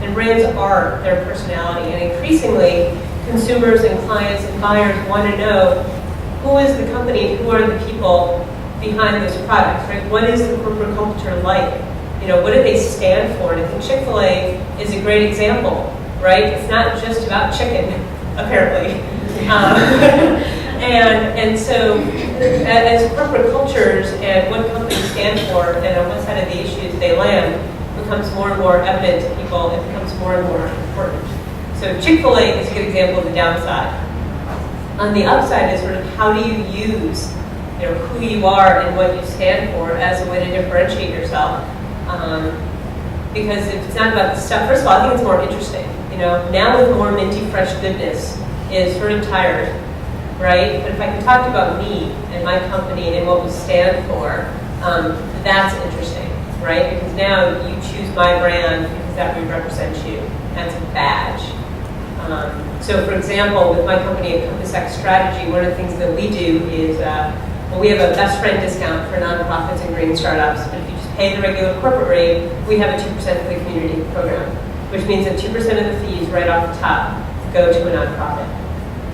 And brands are their personality. And increasingly, consumers and clients and buyers want to know who is the company and who are the people behind those products, right? What is the corporate culture like? What do they stand for? And I think Chick-fil-A is a great example, right? It's not just about chicken, apparently. And so as corporate cultures and what companies stand for and on what side of the issues they land becomes more and more evident to people, it becomes more and more important. So Chick-fil-A is a good example of the downside. On the upside is sort of how do you use who you are and what you stand for as a way to differentiate yourself. Because if it's not about the stuff, first of all, I think it's more interesting. Now with more minty fresh goodness is sort of tired, right? But if I can talk about me and my company and what we stand for, that's interesting, right? Because now you choose my brand because that would represent you. That's a badge. So for example, with my company at Professes Strategy, one of the things that we do is, well, we have a best friend discount for nonprofits and green startups, but if you just pay the regular corporate rate, we have a 2% for the community program, which means that 2% of the fees right off the top go to a nonprofit.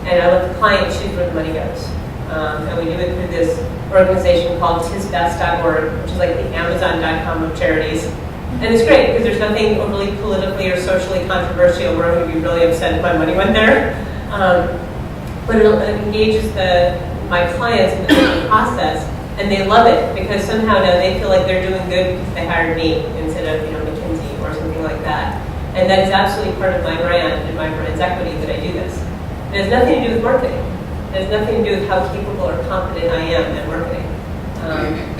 And I let the client choose where the money goes. And we do it through this organization called tisbest.org, which is like the Amazon.com of charities. And it's great because there's nothing overly politically or socially controversial where I'm going to be really upset if my money went there. But it engages my clients in the process, and they love it because somehow now they feel like they're doing good because they hired me instead of McKinsey or something like that. And that is absolutely part of my brand and my brand's equity that I do this. It has nothing to do with marketing. It has nothing to do with how capable or confident I am at marketing.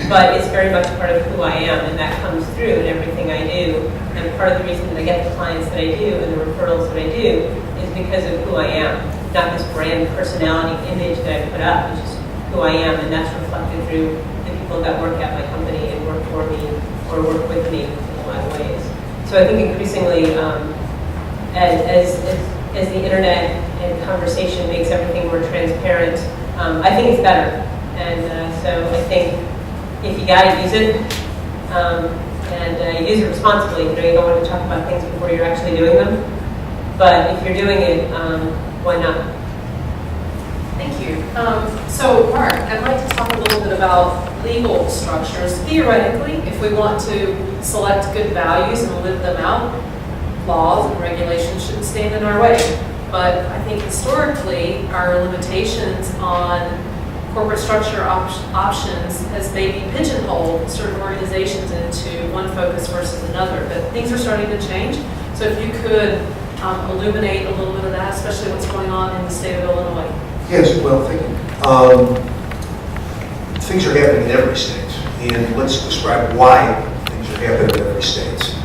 But it's very much part of who I am, and that comes through in everything I do. And part of the reason that I get the clients that I do and the referrals that I do is because of who I am, not this brand personality image that I put up, which is who I am, and that's reflected through the people that work at my company and work for me or work with me in a lot of ways. So I think increasingly, as the internet and conversation makes everything more transparent, I think it's better. And so I think if you got to use it, and use it responsibly, you don't want to talk about things before you're actually doing them. But if you're doing it, why not? Thank you. So, Mark, I'd like to talk a little bit about legal structures. Theoretically, if we want to select good values and live them out, laws and regulations shouldn't stand in our way. But I think historically, our limitations on corporate structure options has maybe pigeonholed certain organizations into one focus versus another. But things are starting to change. So if you could illuminate a little bit of that, especially what's going on in the state of Illinois. Yes, well, thank you. Things are happening in every state, and let's describe why things are happening in every state.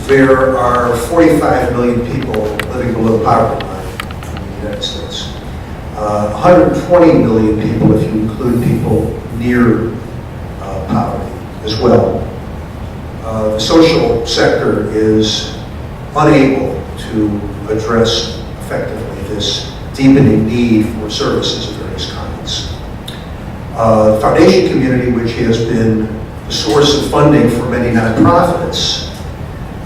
There are 45 million people living below the poverty line in the United States. 120 million people if you include people near poverty as well. The social sector is unable to address effectively this deepening need for services of various kinds. The foundation community, which has been the source of funding for many nonprofits,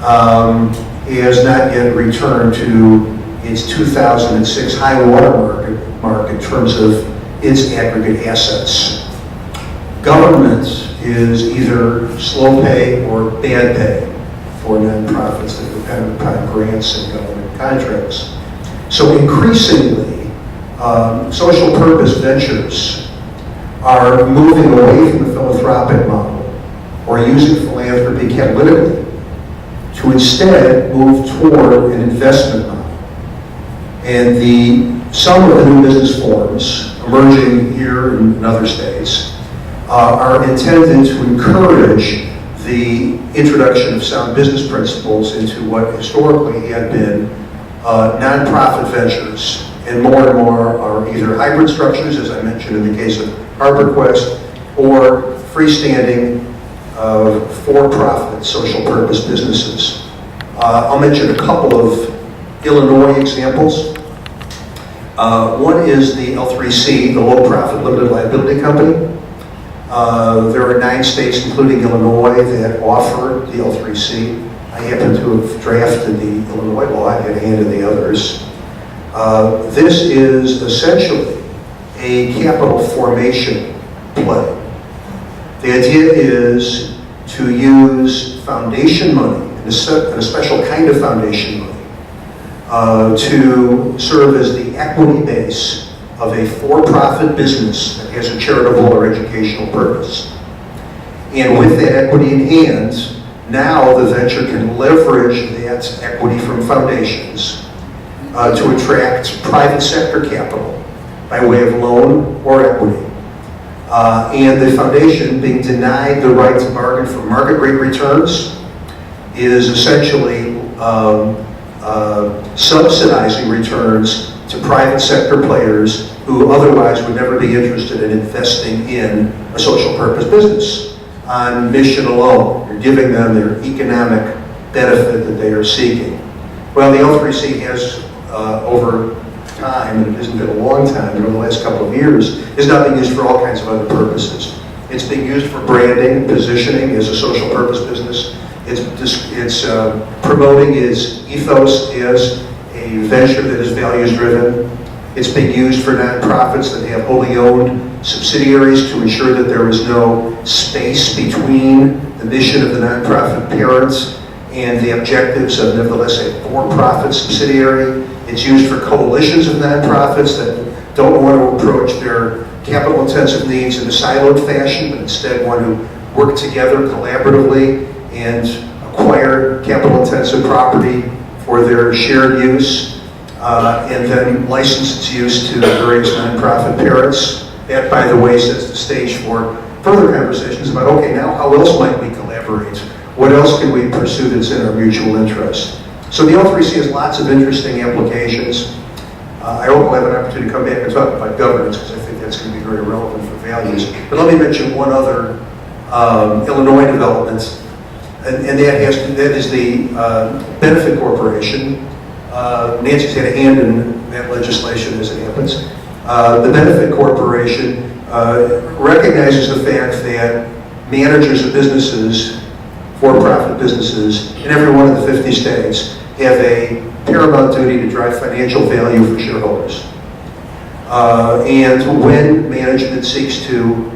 has not yet returned to its 2006 high water mark in terms of its aggregate assets. Government is either slow pay or bad pay for nonprofits that depend upon grants and government contracts. So increasingly, social purpose ventures are moving away from the philanthropic model or using philanthropy catalytically to instead move toward an investment model. And some of the new business forms emerging here and in other states are intended to encourage the introduction of sound business principles into what historically had been nonprofit ventures, and more are either hybrid structures, as I mentioned in the case of HarborQuest, or freestanding for-profit social purpose businesses. I'll mention a couple of Illinois examples. One is the L3C, the Low Profit Limited Liability Company. There are 9 states, including Illinois, that offer the L3C. I happen to have drafted the Illinois law. I had a hand in the others. This is essentially a capital formation play. The idea is to use foundation money, and a special kind of foundation money, to serve as the equity base of a for-profit business that has a charitable or educational purpose. And with that equity in hand, now the venture can leverage that equity from foundations to attract private sector capital by way of loan or equity. And the foundation, being denied the right to bargain for market rate returns, is essentially subsidizing returns to private sector players who otherwise would never be interested in investing in a social purpose business on mission alone. You're giving them their economic benefit that they are seeking. Well, the L3C has over time, and it hasn't been a long time, but over the last couple of years, is now being used for all kinds of other purposes. It's being used for branding, positioning as a social purpose business. It's promoting its ethos as a venture that is values driven. It's being used for nonprofits that have wholly owned subsidiaries to ensure that there is no space between the mission of the nonprofit parents and the objectives of, nevertheless, a for-profit subsidiary. It's used for coalitions of nonprofits that don't want to approach their capital-intensive needs in a siloed fashion, but instead want to work together collaboratively and acquire capital-intensive property for their shared use, and then license its use to various nonprofit parents. That, by the way, sets the stage for further conversations about, okay, now how else might we collaborate? What else can we pursue that's in our mutual interest? So the L3C has lots of interesting applications. I hope we'll have an opportunity to come back and talk about governance, because I think that's going to be very relevant for values. But let me mention one other Illinois development, and that is the Benefit Corporation. Nancy's had a hand in that legislation as it happens. The Benefit Corporation recognizes the fact that managers of businesses, for-profit businesses, in every one of the 50 states have a paramount duty to drive financial value for shareholders. And when management seeks to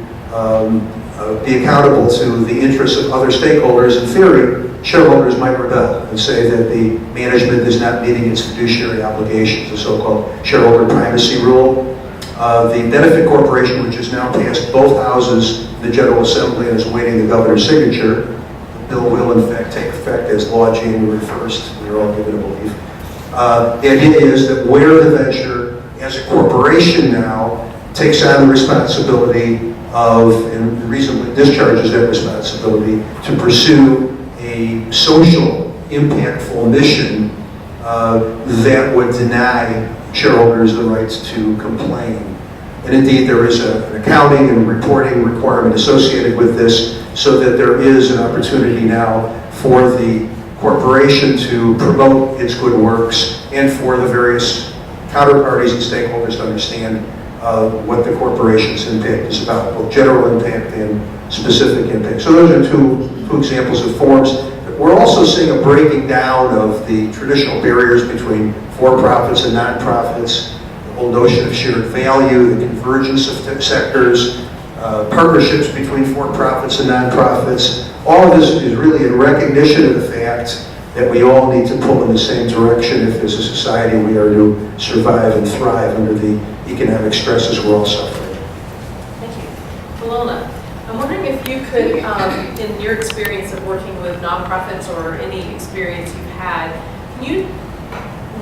be accountable to the interests of other stakeholders, in theory, shareholders might rebel and say that the management is not meeting its fiduciary obligations, the so-called shareholder primacy rule. The Benefit Corporation, which has now passed both houses of the General Assembly and is awaiting the governor's signature, the bill will in fact take effect as law January 1st, we're all given to believe. The idea is that where the venture, as a corporation now, takes on the responsibility of, and reasonably discharges that responsibility, to pursue a social, impactful mission that would deny shareholders the rights to complain. And indeed, there is an accounting and reporting requirement associated with this, so that there is an opportunity now for the corporation to promote its good works and for the various counterparties and stakeholders to understand what the corporation's impact is about, both general impact and specific impact. So those are two examples of forms. We're also seeing a breaking down of the traditional barriers between for-profits and nonprofits, the whole notion of shared value, the convergence of sectors, partnerships between for-profits and nonprofits. All of this is really in recognition of the fact that we all need to pull in the same direction if as a society we are to survive and thrive under the economic stresses we're all suffering. Thank you. Ilona, I'm wondering if you could, in your experience of working with nonprofits or any experience you've had, can you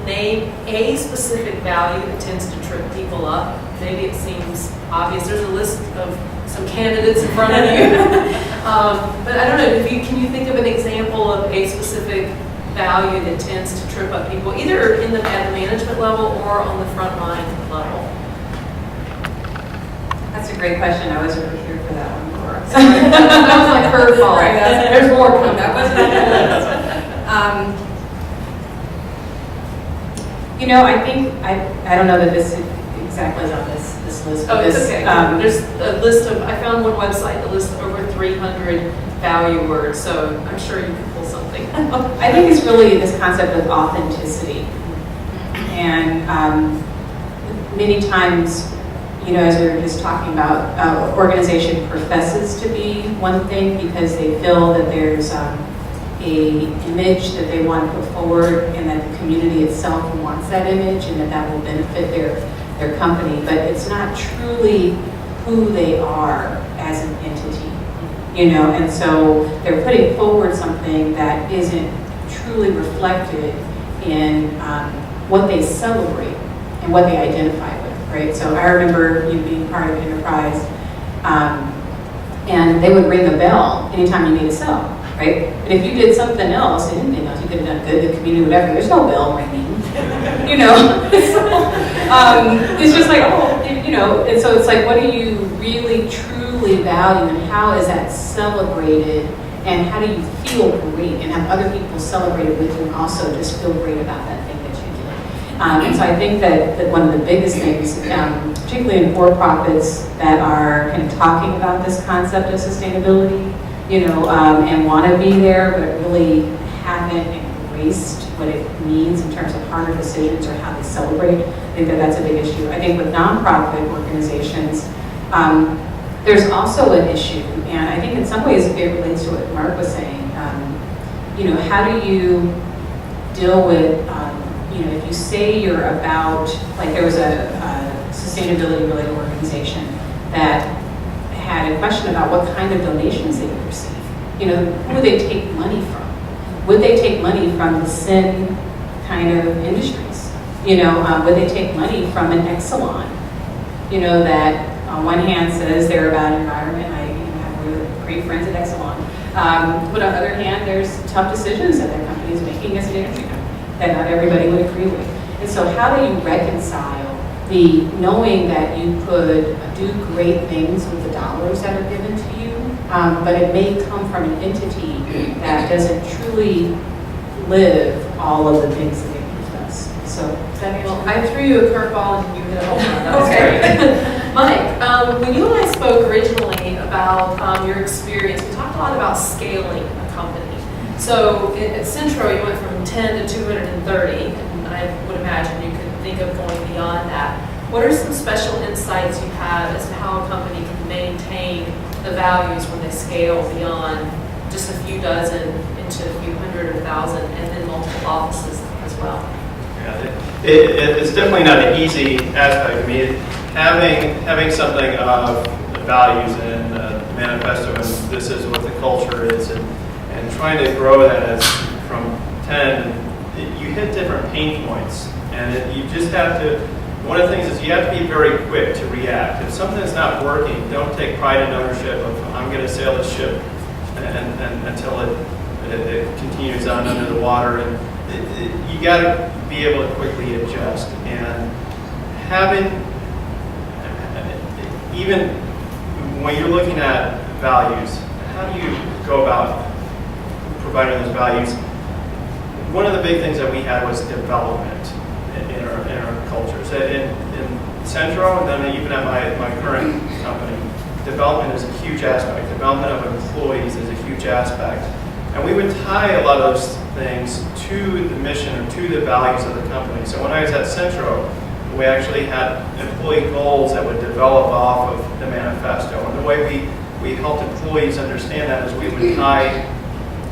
name a specific value that tends to trip people up? Maybe it seems obvious. There's a list of some candidates in front of you. But I don't know, can you think of an example of a specific value that tends to trip up people, either at the management level or on the front line level? That's a great question. I was over here for that one, Laura. That was like curveball. Right, There's more coming. That wasn't you know, I think, I don't know that this exactly is on this list. Oh, it's okay. There's a list of, I found one website that lists over 300 value words, so I'm sure you can pull something. I think it's really this concept of authenticity. And many times, you know, as we were just talking about, organization professes to be one thing because they feel that there's a image that they want to put forward, and that the community itself wants that image, and that will benefit their company. But it's not truly who they are as an entity, you know. And so they're putting forward something that isn't truly reflected in what they celebrate and what they identify with. Right, so I remember you being part of Enterprise, and they would ring a bell anytime you made a sale, right? But if you did something else, anything else, you could have done good, the community, whatever, there's no bell ringing, you know? It's just like, oh, you know, and so it's like, what do you really, truly value, and how is that celebrated, and how do you feel great, and have other people celebrate it with you, and also just feel great about that thing that you did? And so I think that one of the biggest things, particularly in for-profits that are kind of talking about this concept of sustainability, and want to be there, but really haven't embraced what it means in terms of harder decisions or how they celebrate. I think that that's a big issue. I think with nonprofit organizations, there's also an issue, and I think in some ways it relates to what Mark was saying. How do you deal with, if you say you're about, like there was a sustainability-related organization that had a question about what kind of donations they would receive. Who would they take money from? Would they take money from the sin kind of industries? Would they take money from an Exelon? That on one hand says they're about environment. I have really great friends at Exelon. But on the other hand, there's tough decisions that their company is making as an energy company that not everybody would agree with. And so how do you reconcile the knowing that you could do great things with the dollars that are given to you, but it may come from an entity that doesn't truly live all of the things that it does. So Well, I threw you a curveball and you hit a home run. That was great. Mike, when you and I spoke originally about your experience, we talked a lot about scaling a company. So at Centro, you went from 10 to 230, and I would imagine you could think of going beyond that. What are some special insights you have as to how a company can maintain the values when they scale beyond just a few dozen into a few hundred or thousand, and then multiple offices as well? Yeah, it's definitely not an easy aspect. I mean, having something of the values and the manifesto, and this is what the culture is, and trying to grow that as from 10, you hit different pain points, and you just have to. One of the things is you have to be very quick to react. If something's not working, don't take pride and ownership of I'm going to sail the ship and until it continues on under the water. And you got to be able to quickly adjust. And having, even when you're looking at values, how do you go about providing those values? One of the big things that we had was development in our cultures. In Centro, and then even at my current company, development is a huge aspect. Development of employees is a huge aspect. And we would tie a lot of those things to the mission or to the values of the company. So when I was at Centro, we actually had employee goals that would develop off of the manifesto. And the way we helped employees understand that is we would tie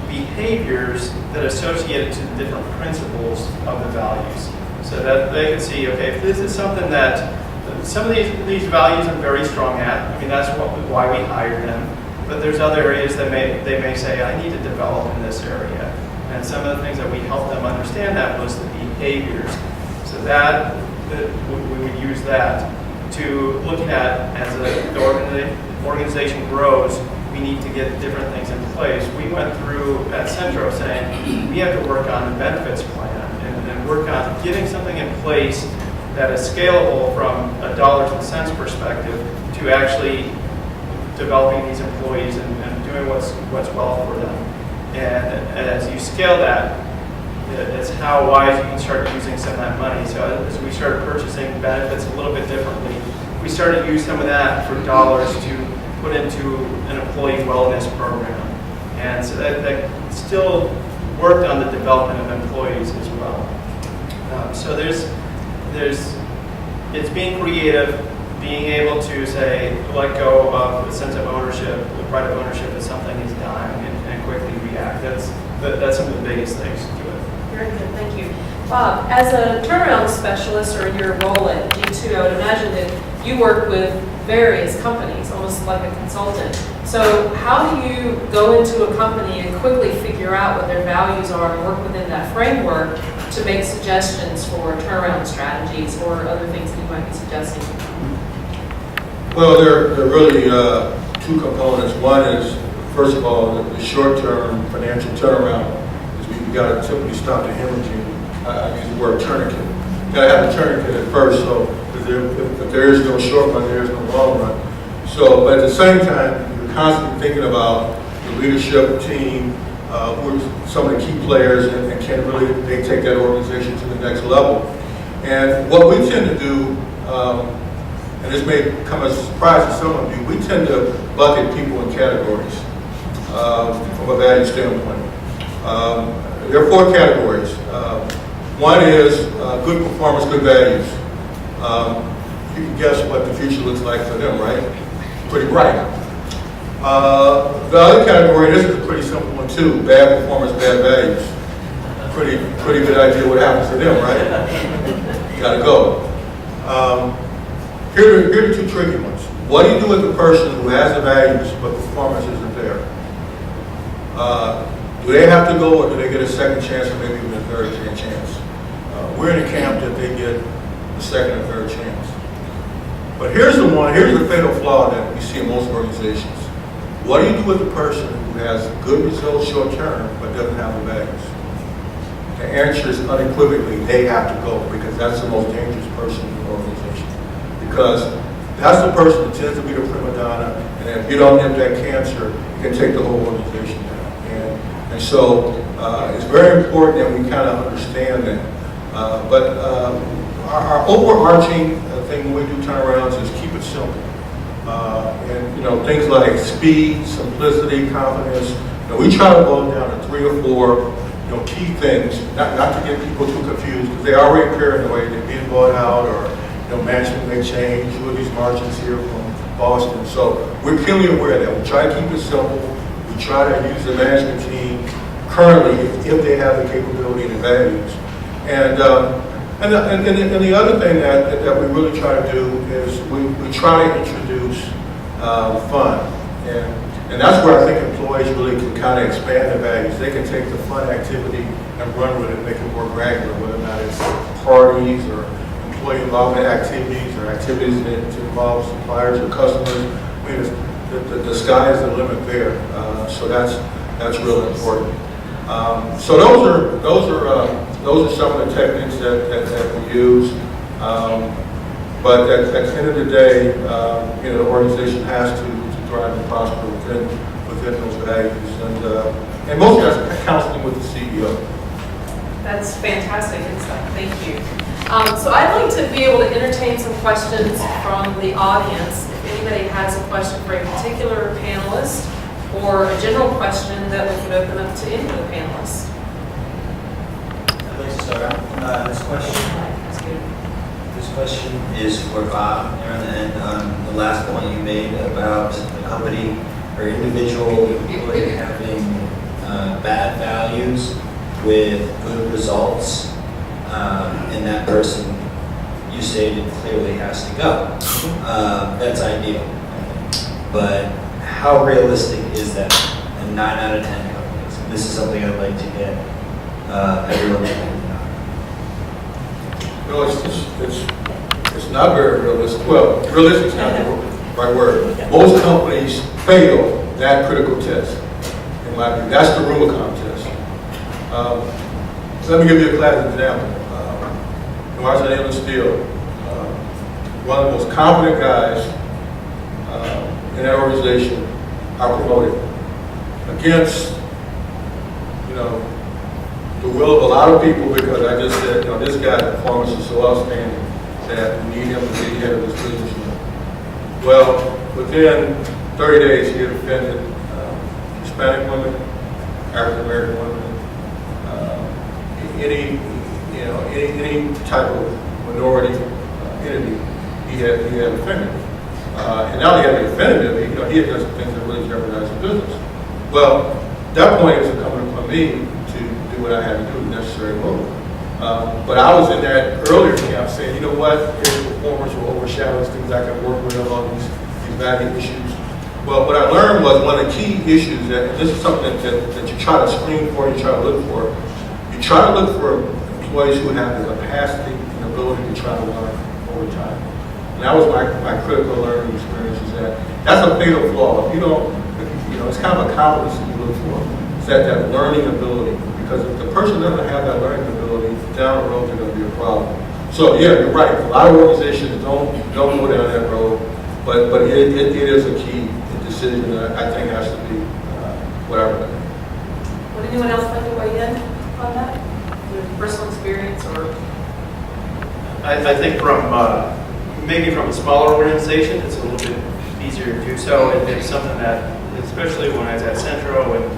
behaviors that associated to the different principles of the values. So that they could see, okay, if this is something that, some of these values I'm very strong at, I mean, that's why we hired them. But there's other areas that they may say, I need to develop in this area. And some of the things that we helped them understand that was the behaviors. So that we would use that to looking at as the organization grows, we need to get different things in place. We went through at Centro saying, we have to work on the benefits plan and work on getting something in place that is scalable from a dollars and cents perspective to actually developing these employees and doing what's well for them. And as you scale that, it's how wise you can start using some of that money. So as we started purchasing benefits a little bit differently, we started to use some of that for dollars to put into an employee wellness program. And so that still worked on the development of employees as well. So it's being creative, being able to say, let go of the sense of ownership, the pride of ownership that something is dying and quickly react. That's some of the biggest things to it. Very good, thank you. Bob, as a turnaround specialist or in your role at G2, I would imagine that you work with various companies, almost like a consultant. So how do you go into a company and quickly figure out what their values are and work within that framework to make suggestions for turnaround strategies or other things that you might be suggesting? Well, there are really two components. One is, first of all, the short-term financial turnaround is we got to simply stop the hemorrhaging. I use the word tourniquet. You got to have a tourniquet at first, so if there is no short run, there is no long run. So, but at the same time, you're constantly thinking about the leadership team, who are some of the key players, and can really they take that organization to the next level. And what we tend to do, and this may come as a surprise to some of you, we tend to bucket people in categories from a value standpoint. There are 4 categories. One is good performance, good values. You can guess what the future looks like for them, right? Pretty bright. The other category, this is a pretty simple one too, bad performance, bad values. Pretty good idea what happens to them, right? Gotta go. Here are the 2 tricky ones. What do you do with the person who has the values but performance isn't there? Do they have to go, or do they get a second chance, or maybe even a third chance? We're in a camp that they get a second or third chance. But here's the fatal flaw that we see in most organizations. What do you do with the person who has good results short term but doesn't have the values? The answer is unequivocally, they have to go, because that's the most dangerous person in the organization. Because that's the person that tends to be the prima donna, and if you don't nip that cancer, it can take the whole organization down. And so it's very important that we kind of understand that. But our overarching thing when we do turnarounds is keep it simple. And things like speed, simplicity, confidence. We try to boil it down to 3 or 4 key things, not to get people too confused, because they're already paranoid, they're being bought out, or management may change. Who are these merchants here from Boston? So we're keenly aware of that. We try to keep it simple. We try to use the management team currently if they have the capability and the values. And the other thing that we really try to do is we try to introduce fun. And that's where I think employees really can kind of expand their values. They can take the fun activity and run with it, make it more granular, whether or not it's parties or employee involvement activities or activities that involve suppliers or customers. I mean, the sky is the limit there. So that's really important. So those are some of the techniques that we use. But at the end of the day, the organization has to thrive and prosper within those values, and mostly that's counseling with the CEO. That's fantastic insight. Thank you. So I'd like to be able to entertain some questions from the audience. If anybody has a question for a particular panelist or a general question that we could open up to any of the panelists. I'd like to start out. This question is for Bob. And the last point you made about the company or individual employee having bad values with good results, and that person, you stated, clearly has to go. That's ideal. But how realistic is that in 9 out of 10 companies? And this is something I'd like to get everyone to No, it's not very realistic. Well, realistic is not the right word. Most companies fail that critical test, in my view. That's the Rubicon test. So let me give you a classic example. When I was at Inland Steel, one of the most competent guys in that organization, I promoted against, the will of a lot of people, because I just said, this guy's performance is so outstanding that we need him to be the head of this business unit. Well, within 30 days, he had offended Hispanic women, African American women, any type of minority entity he had offended. And not only had he offended him, he had done some things that really jeopardized the business. Well, at that point, it was incumbent upon me to do what I had to do, the necessary move. But I was in that earlier camp saying, you know what, his performance will overshadow things I can work with on these value issues. Well, what I learned was one of the key issues, that this is something that you try to screen for, you try to look for. You try to look for employees who have the capacity and ability to try to learn over time. And that was my critical learning experience, is that's a fatal flaw. If you don't, it's kind of a competency you look for. It's that learning ability. Because if the person doesn't have that learning ability, down the road they're going to be a problem. So yeah, you're right. A lot of organizations don't go down that road, but it is a key decision that I think has to be whatever. Would anyone else like to weigh in on that? Your personal experience or? I think from, maybe from a smaller organization, it's a little bit easier to do so. It's something that, especially when I was at Centro, and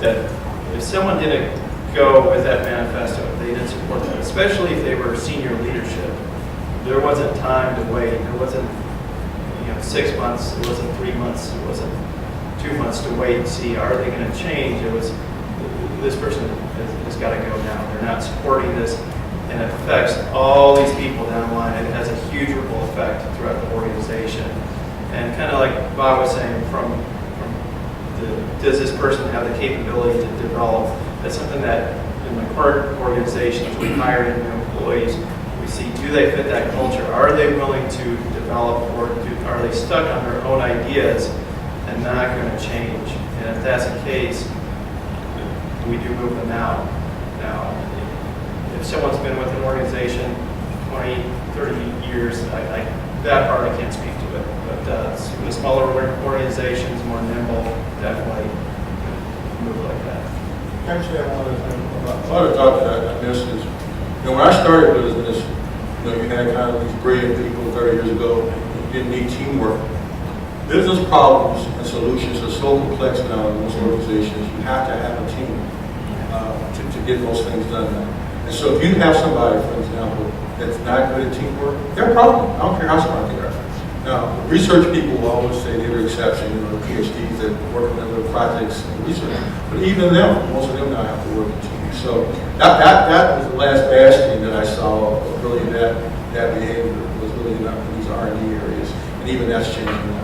that if someone didn't go with that manifesto, if they didn't support that, especially if they were senior leadership, there wasn't time to wait. It wasn't 6 months, it wasn't 3 months, it wasn't 2 months to wait and see, are they going to change? It was, this person has got to go now. They're not supporting this, and it affects all these people down the line. It has a huge ripple effect throughout the organization. And kind of like Bob was saying, does this person have the capability to develop? That's something that in the current organizations we hire in new employees, we see, do they fit that culture? Are they willing to develop, or are they stuck on their own ideas and not going to change? And if that's the case, we do move them out. Now, if someone's been with an organization 20, 30 years, that part I can't speak to it. But the smaller organizations, more nimble, definitely move like that. Actually, I want to talk that I missed is, when I started business, you had kind of these brilliant people 30 years ago, you didn't need teamwork. Business problems and solutions are so complex now in most organizations, you have to have a team to get those things done. And so if you have somebody, for example, that's not good at teamwork, they're a problem. I don't care how smart they are. Now, research people will always say they're an exception, PhDs that work on other projects and research. But even them, most of them now have to work in teams. So that was the last bastion that I saw of really that behavior was really not in these R&D areas. And even that's changing now.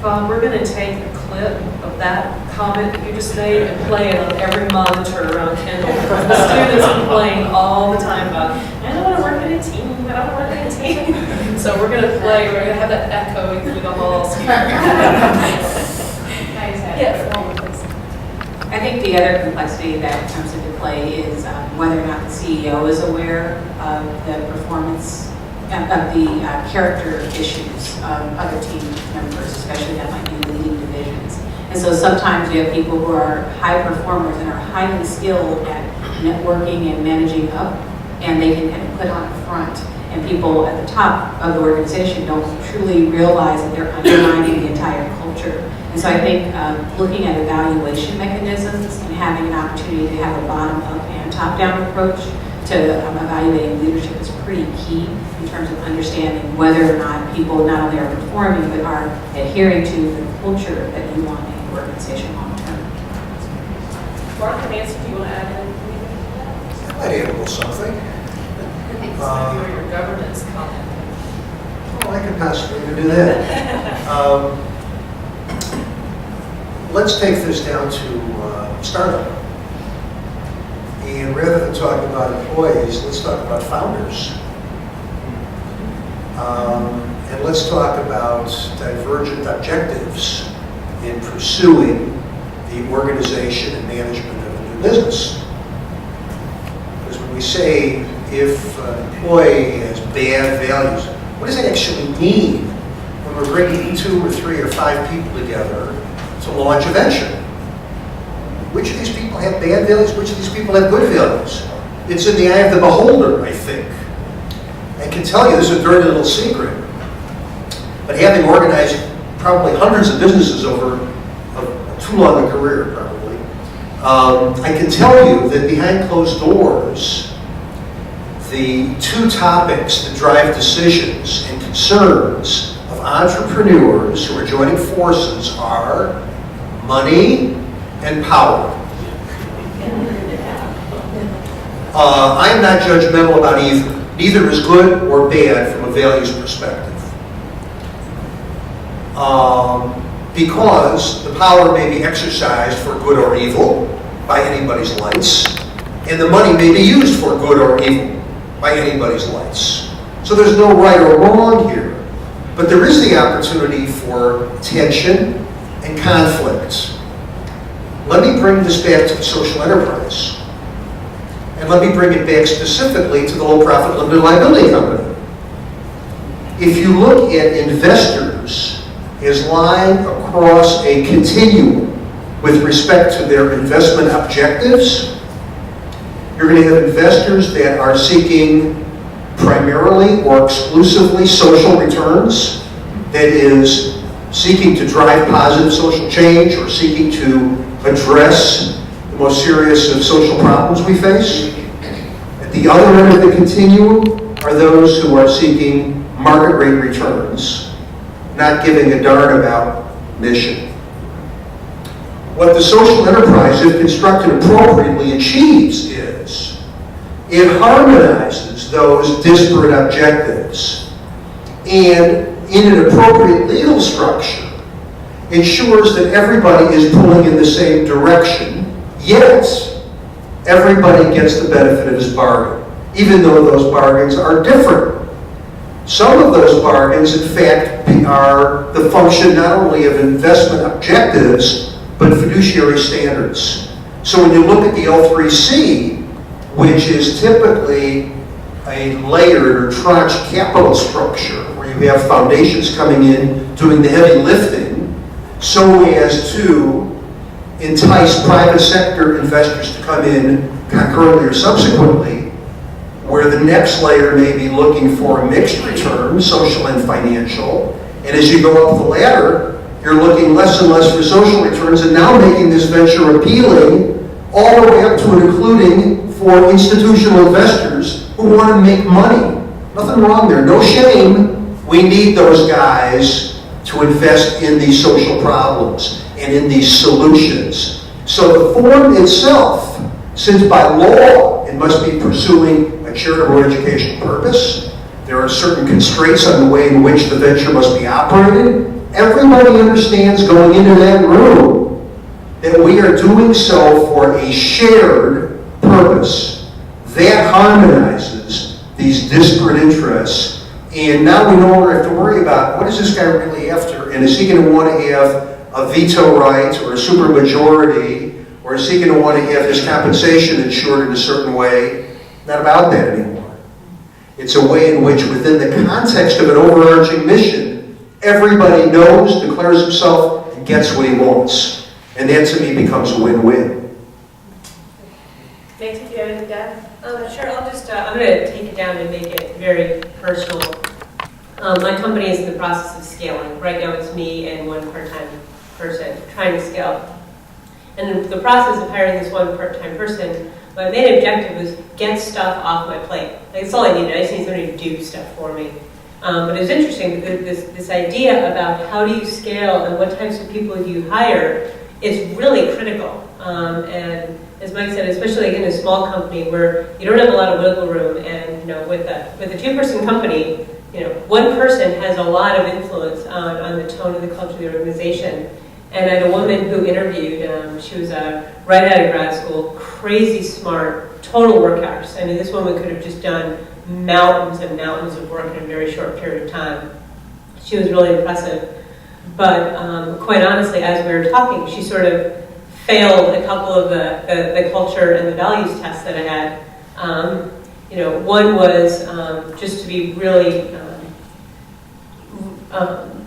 Bob, we're going to take a clip of that comment that you just made and play it on every monitor around Kendall. The students are complaining all the time about, I don't want to work in a team, I don't want to work in a team. So we're going to have that echoing through the halls. I think the other complexity that comes into play is whether or not the CEO is aware of the performance of the character issues of other team members, especially that might be leading divisions. And so sometimes you have people who are high performers and are highly skilled at networking and managing up, and they can kind of put on a front. And people at the top of the organization don't truly realize that they're undermining the entire culture. And so I think looking at evaluation mechanisms and having an opportunity to have a bottom-up and top-down approach to evaluating leadership is pretty key in terms of understanding whether or not people not only are performing, but are adhering to the culture that you want in the organization long-term. Mark and Nancy, do you want to add anything? I'd add a little something. Your governance comment. Oh, I could possibly do that. Let's take this down to startup. And rather than talking about employees, let's talk about founders. And let's talk about divergent objectives in pursuing the organization and management of a new business. Because when we say if an employee has bad values, what does that actually mean when we're bringing 2 or 3 or 5 people together to launch a venture? Which of these people have bad values? Which of these people have good values? It's in the eye of the beholder, I think. I can tell you, this is a dirty little secret, but having organized probably hundreds of businesses over too long a career, probably, I can tell you that behind closed doors, the 2 topics that drive decisions and concerns of entrepreneurs who are joining forces are money and power. I am not judgmental about either. Neither is good or bad from a values perspective. Because the power may be exercised for good or evil by anybody's lights, and the money may be used for good or evil by anybody's lights. So there's no right or wrong here. But there is the opportunity for tension and conflict. Let me bring this back to the social enterprise. And let me bring it back specifically to the low-profit limited liability company. If you look at investors as lying across a continuum with respect to their investment objectives, you're going to have investors that are seeking primarily or exclusively social returns, that is, seeking to drive positive social change or seeking to address the most serious of social problems we face. At the other end of the continuum are those who are seeking market rate returns, not giving a darn about mission. What the social enterprise, if constructed appropriately, achieves is it harmonizes those disparate objectives and, in an appropriate legal structure, ensures that everybody is pulling in the same direction, yet everybody gets the benefit of his bargain, even though those bargains are different. Some of those bargains, in fact, are the function not only of investment objectives, but fiduciary standards. So when you look at the L3C, which is typically a layered or tranche capital structure, where you have foundations coming in doing the heavy lifting, so as to entice private sector investors to come in concurrently or subsequently, where the next layer may be looking for a mixed return, social and financial, and as you go up the ladder, you're looking less and less for social returns and now making this venture appealing all the way up to and including for institutional investors who want to make money. Nothing wrong there, no shame. We need those guys to invest in these social problems and in these solutions. So the form itself, since by law it must be pursuing a charitable or educational purpose, there are certain constraints on the way in which the venture must be operated. Everybody understands going into that room that we are doing so for a shared purpose. That harmonizes these disparate interests, and now we no longer have to worry about what is this guy really after, and is he going to want to have a veto right or a supermajority, or is he going to want to have his compensation insured in a certain way? Not about that anymore. It's a way in which, within the context of an overarching mission, everybody knows, declares himself, and gets what he wants. And that to me becomes a win-win. Nancy, do you have anything to add? Sure, I'm going to take it down and make it very personal. My company is in the process of scaling. Right now it's me and one part-time person trying to scale. And in the process of hiring this one part-time person, my main objective was get stuff off my plate. Like, that's all I needed. I just need somebody to do stuff for me. But it was interesting because this idea about how do you scale and what types of people do you hire is really critical. And as Mike said, especially in a small company where you don't have a lot of wiggle room, and with a two-person company, one person has a lot of influence on the tone and the culture of the organization. And I had a woman who interviewed. She was right out of grad school, crazy smart, total workhorse. I mean, this woman could have just done mountains and mountains of work in a very short period of time. She was really impressive. But quite honestly, as we were talking, she sort of failed a couple of the culture and the values tests that I had. One was just to be really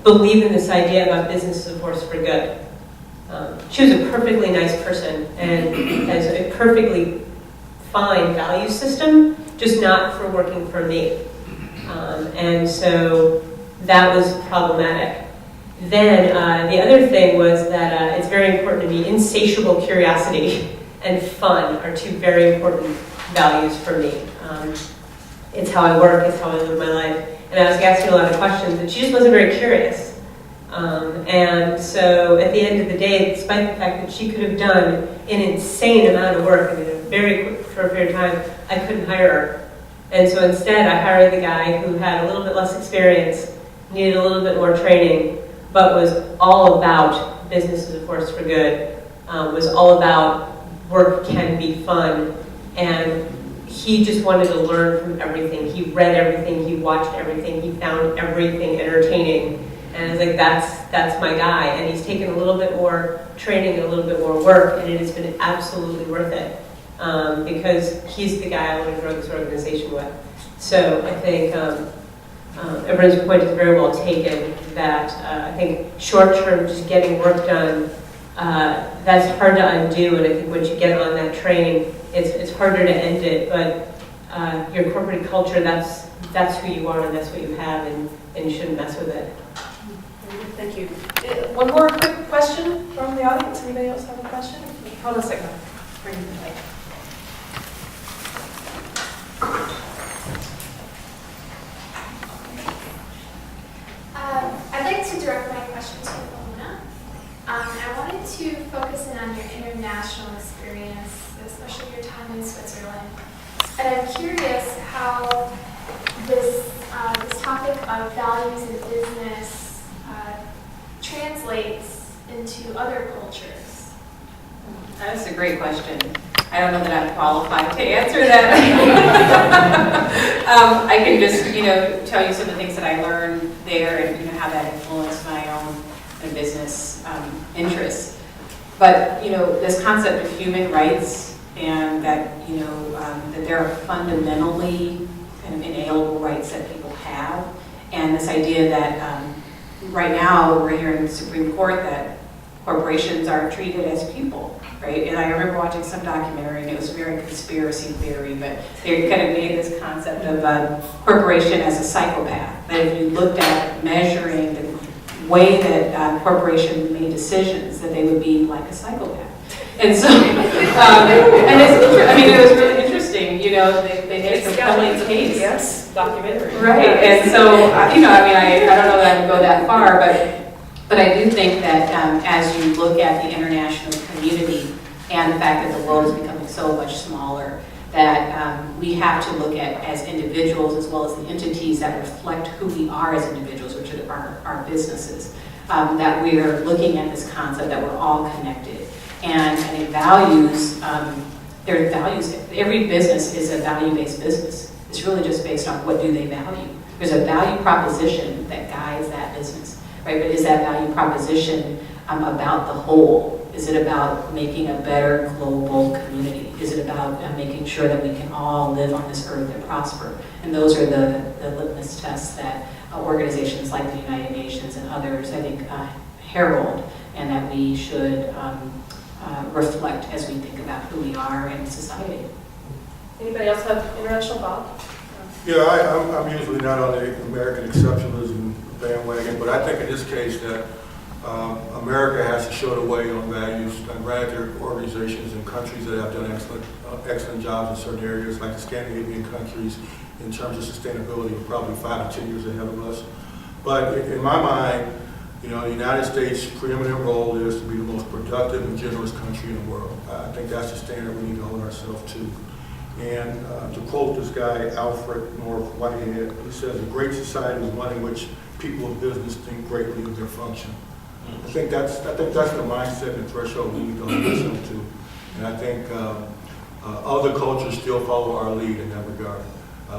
believe in this idea about business as a force for good. She was a perfectly nice person and has a perfectly fine value system, just not for working for me. And so that was problematic. Then the other thing was that it's very important to me. Insatiable curiosity and fun are two very important values for me. It's how I work, it's how I live my life. And I was asking a lot of questions, and she just wasn't very curious. And so at the end of the day, despite the fact that she could have done an insane amount of work in a very quick short period of time, I couldn't hire her. And so instead, I hired the guy who had a little bit less experience, needed a little bit more training, but was all about business as a force for good, was all about work can be fun, and he just wanted to learn from everything. He read everything, he watched everything, he found everything entertaining. And I was like, that's my guy. And he's taken a little bit more training and a little bit more work, and it has been absolutely worth it. Because he's the guy I want to grow this organization with. So I think everyone's point is very well taken, that I think short-term, just getting work done, that's hard to undo, and I think once you get on that train, it's harder to end it. But your corporate culture, that's who you are and that's what you have, and you shouldn't mess with it. Thank you. One more quick question from the audience. Anybody else have a question? Hold on a second. Bring the mic. I'd like to direct my question to Alona. I wanted to focus in on your international experience, especially your time in Switzerland. And I'm curious how this topic of values in business translates into other cultures. That's a great question. I don't know that I'm qualified to answer that. I can just, tell you some of the things that I learned there and how that influenced my own business interests. But this concept of human rights and that that there are fundamentally kind of inalienable rights that people have, and this idea that right now we're hearing in the Supreme Court that corporations are treated as people. Right? And I remember watching some documentary, and it was very conspiracy theory, but they kind of made this concept of a corporation as a psychopath. That if you looked at measuring the way that corporations made decisions, that they would be like a psychopath. And so, and it was really interesting. They made a compelling case. Yes, documentary. Right. And so, I don't know that I would go that far, but I do think that as you look at the international community and the fact that the world is becoming so much smaller, that we have to look at as individuals as well as the entities that reflect who we are as individuals, which are our businesses, that we are looking at this concept that we're all connected. And it values, there are values. Every business is a value-based business. It's really just based on what do they value. There's a value proposition that guides that business. Right, but is that value proposition about the whole? Is it about making a better global community? Is it about making sure that we can all live on this earth and prosper? And those are the litmus tests that organizations like the United Nations and others, I think, herald, and that we should reflect as we think about who we are in society. Anybody else have international thought? Yeah, I'm usually not on the American exceptionalism bandwagon, but I think in this case that America has to show the way on values. And rather, organizations and countries that have done excellent jobs in certain areas, like the Scandinavian countries, in terms of sustainability, are probably 5 to 10 years ahead of us. But in my mind, the United States' preeminent role is to be the most productive and generous country in the world. I think that's the standard we need to hold ourselves to. And to quote this guy, Alfred North Whitehead, he says, "A great society is one in which people of business think greatly of their function." I think that's the mindset and threshold we need to hold ourselves to. And I think other cultures still follow our lead in that regard.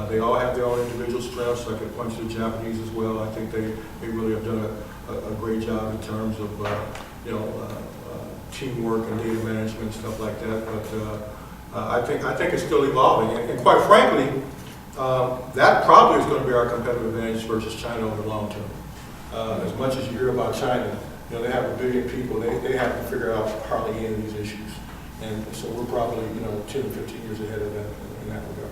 They all have their own individual strengths. I could point to the Japanese as well. I think they really have done a great job in terms of teamwork and data management and stuff like that. But I think it's still evolving, and quite frankly, that probably is going to be our competitive advantage versus China over the long term. As much as you hear about China, they have 1 billion people. They have to figure out hardly any of these issues, and so we're probably 10 to 15 years ahead of them in that regard.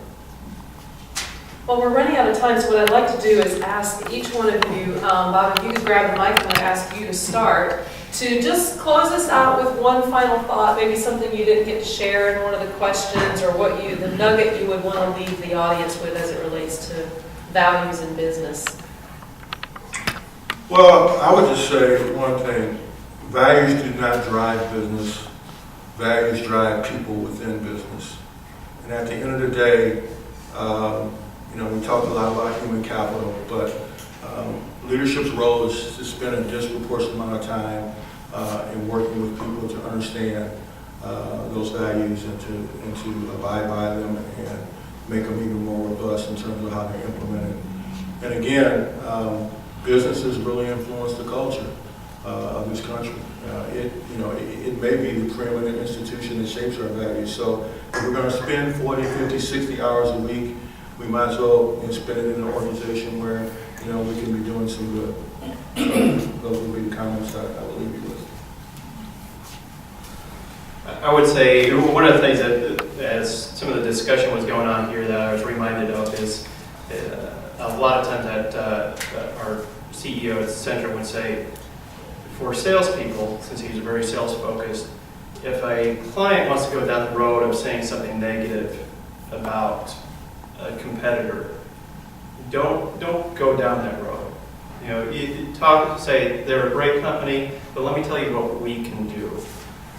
Well, we're running out of time, so what I'd like to do is ask each one of you, Bob, if you could grab the mic, I'm going to ask you to start, to just close us out with one final thought, maybe something you didn't get to share in one of the questions, or the nugget you would want to leave the audience with as it relates to values in business. Well, I would just say one thing. Values do not drive business. Values drive people within business. And at the end of the day, we talked a lot about human capital, but leadership's role is to spend a disproportionate amount of time in working with people to understand those values and to abide by them and make them even more robust in terms of how they're implemented. And again, businesses really influence the culture of this country. It may be the preeminent institution that shapes our values. So if we're going to spend 40, 50, 60 hours a week, we might as well spend it in an organization where we can be doing some good. Those would be the comments I will leave you with. I would say one of the things that as some of the discussion was going on here that I was reminded of is a lot of times that our CEO at Centra would say, for salespeople, since he's very sales-focused, if a client wants to go down the road of saying something negative about a competitor, don't go down that road. You know, you say they're a great company, but let me tell you what we can do.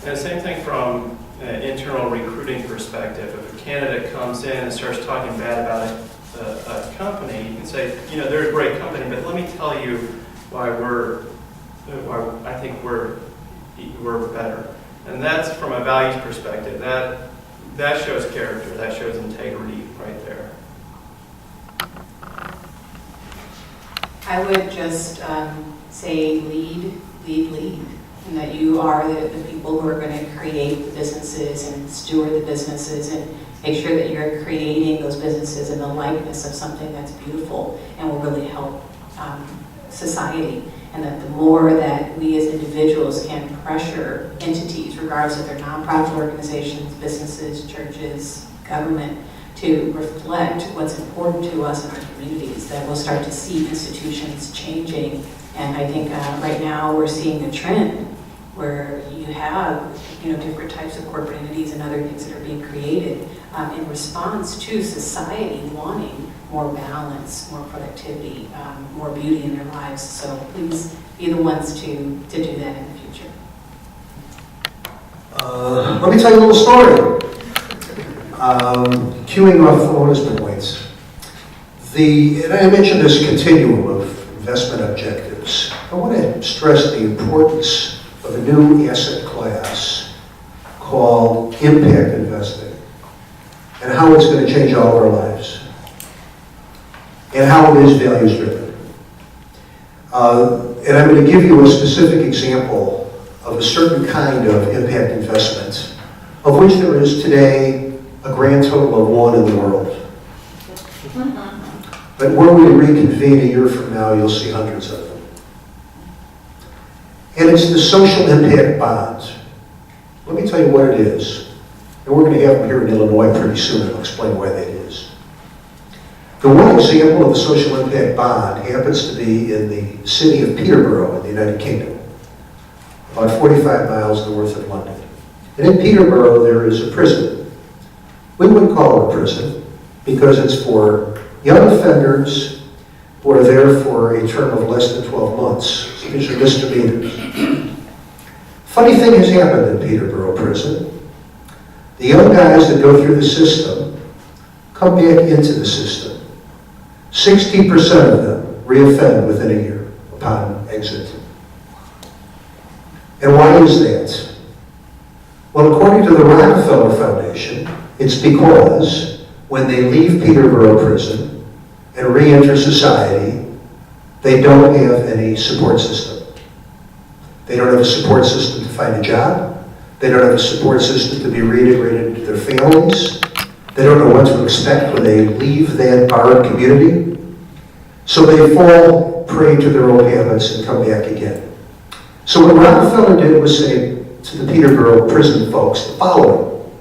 And the same thing from an internal recruiting perspective. If a candidate comes in and starts talking bad about a company, you can say, you know, they're a great company, but let me tell you why I think we're better. And that's from a values perspective. That shows character. That shows integrity right there. I would just say lead, and that you are the people who are going to create the businesses and steward the businesses and make sure that you're creating those businesses in the likeness of something that's beautiful and will really help society. And that the more that we as individuals can pressure entities, regardless if they're nonprofit organizations, businesses, churches, government, to reflect what's important to us in our communities, that we'll start to see institutions changing. And I think right now we're seeing a trend where you have, different types of corporate entities and other things that are being created in response to society wanting more balance, more productivity, more beauty in their lives. So please be the ones to do that in the future. Let me tell you a little story. Queuing off Owen's points. And I mentioned this continuum of investment objectives. I want to stress the importance of a new asset class called impact investing and how it's going to change all of our lives and how it is values driven. And I'm going to give you a specific example of a certain kind of impact investment, of which there is today a grand total of one in the world. But when we reconvene a year from now, you'll see hundreds of them. And it's the social impact bond. Let me tell you what it is. And we're going to have them here in Illinois pretty soon, and I'll explain why that is. The one example of the social impact bond happens to be in the city of Peterborough in the United Kingdom, about 45 miles north of London. And in Peterborough, there is a prison. We wouldn't call it a prison because it's for young offenders who are there for a term of less than 12 months. These are misdemeanors. Funny thing has happened in Peterborough prison. The young guys that go through the system come back into the system. 60% of them reoffend within a year upon exit. And why is that? Well, according to the Rockefeller Foundation, it's because when they leave Peterborough prison and re-enter society, they don't have any support system. They don't have a support system to find a job. They don't have a support system to be reintegrated into their families. They don't know what to expect when they leave that borrowed community. So they fall prey to their old habits and come back again. So what Rockefeller did was say to the Peterborough prison folks the following: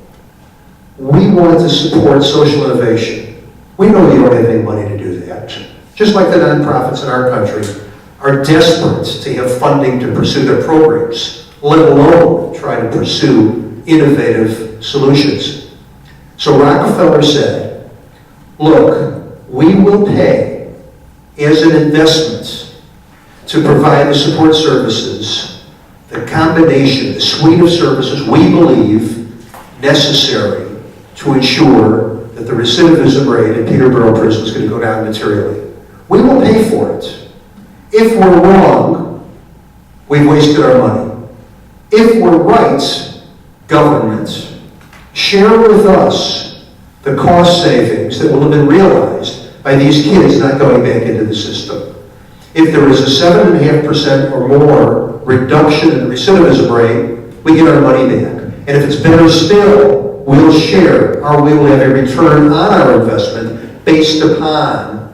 we want to support social innovation. We know you don't have any money to do that. Just like the nonprofits in our country are desperate to have funding to pursue their programs, let alone try to pursue innovative solutions. So Rockefeller said, look, we will pay as an investment to provide the support services, the combination, the suite of services we believe necessary to ensure that the recidivism rate in Peterborough prison is going to go down materially. We will pay for it. If we're wrong, we've wasted our money. If we're right, government, share with us the cost savings that will have been realized by these kids not going back into the system. If there is a 7.5% or more reduction in the recidivism rate, we get our money back. And if it's better still, we'll share, or we will have a return on our investment based upon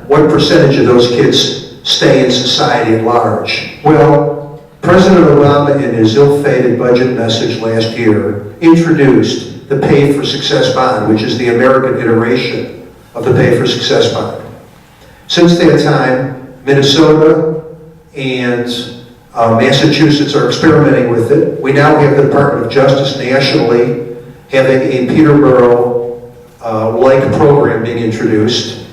what percentage of those kids stay in society at large. Well, President Obama, in his ill-fated budget message last year, introduced the Pay for Success bond, which is the American iteration of the Pay for Success bond. Since that time, Minnesota and Massachusetts are experimenting with it. We now have the Department of Justice nationally having a Peterborough-like program being introduced.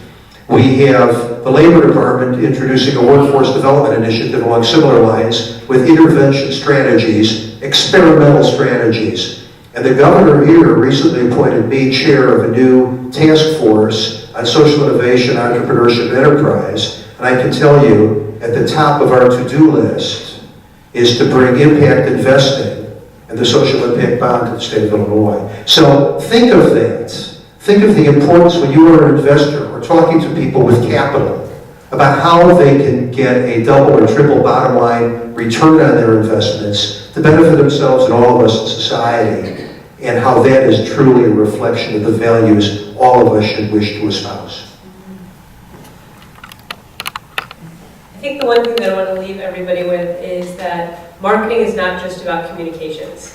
We have the Labor Department introducing a workforce development initiative along similar lines with intervention strategies, experimental strategies. And the governor here recently appointed me chair of a new task force on social innovation, entrepreneurship, and enterprise. And I can tell you, at the top of our to-do list is to bring impact investing and the social impact bond to the state of Illinois. So think of that. Think of the importance when you are an investor or talking to people with capital about how they can get a double or triple bottom line return on their investments to benefit themselves and all of us in society, and how that is truly a reflection of the values all of us should wish to espouse. I think the one thing that I want to leave everybody with is that marketing is not just about communications.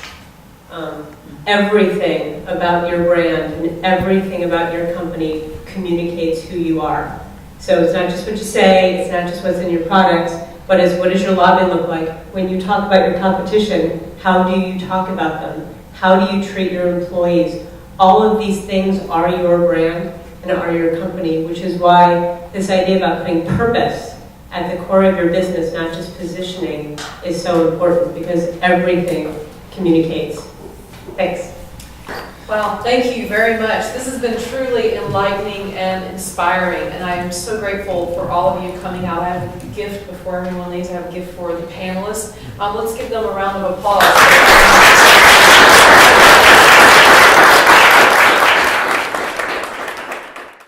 Everything about your brand and everything about your company communicates who you are. So it's not just what you say, it's not just what's in your products, but it's what does your lobby look like? When you talk about your competition, how do you talk about them? How do you treat your employees? All of these things are your brand and are your company, which is why this idea about putting purpose at the core of your business, not just positioning, is so important, because everything communicates. Thanks. Well, thank you very much. This has been truly enlightening and inspiring, and I am so grateful for all of you coming out. I have a gift before everyone leaves. I have a gift for the panelists. Let's give them a round of applause.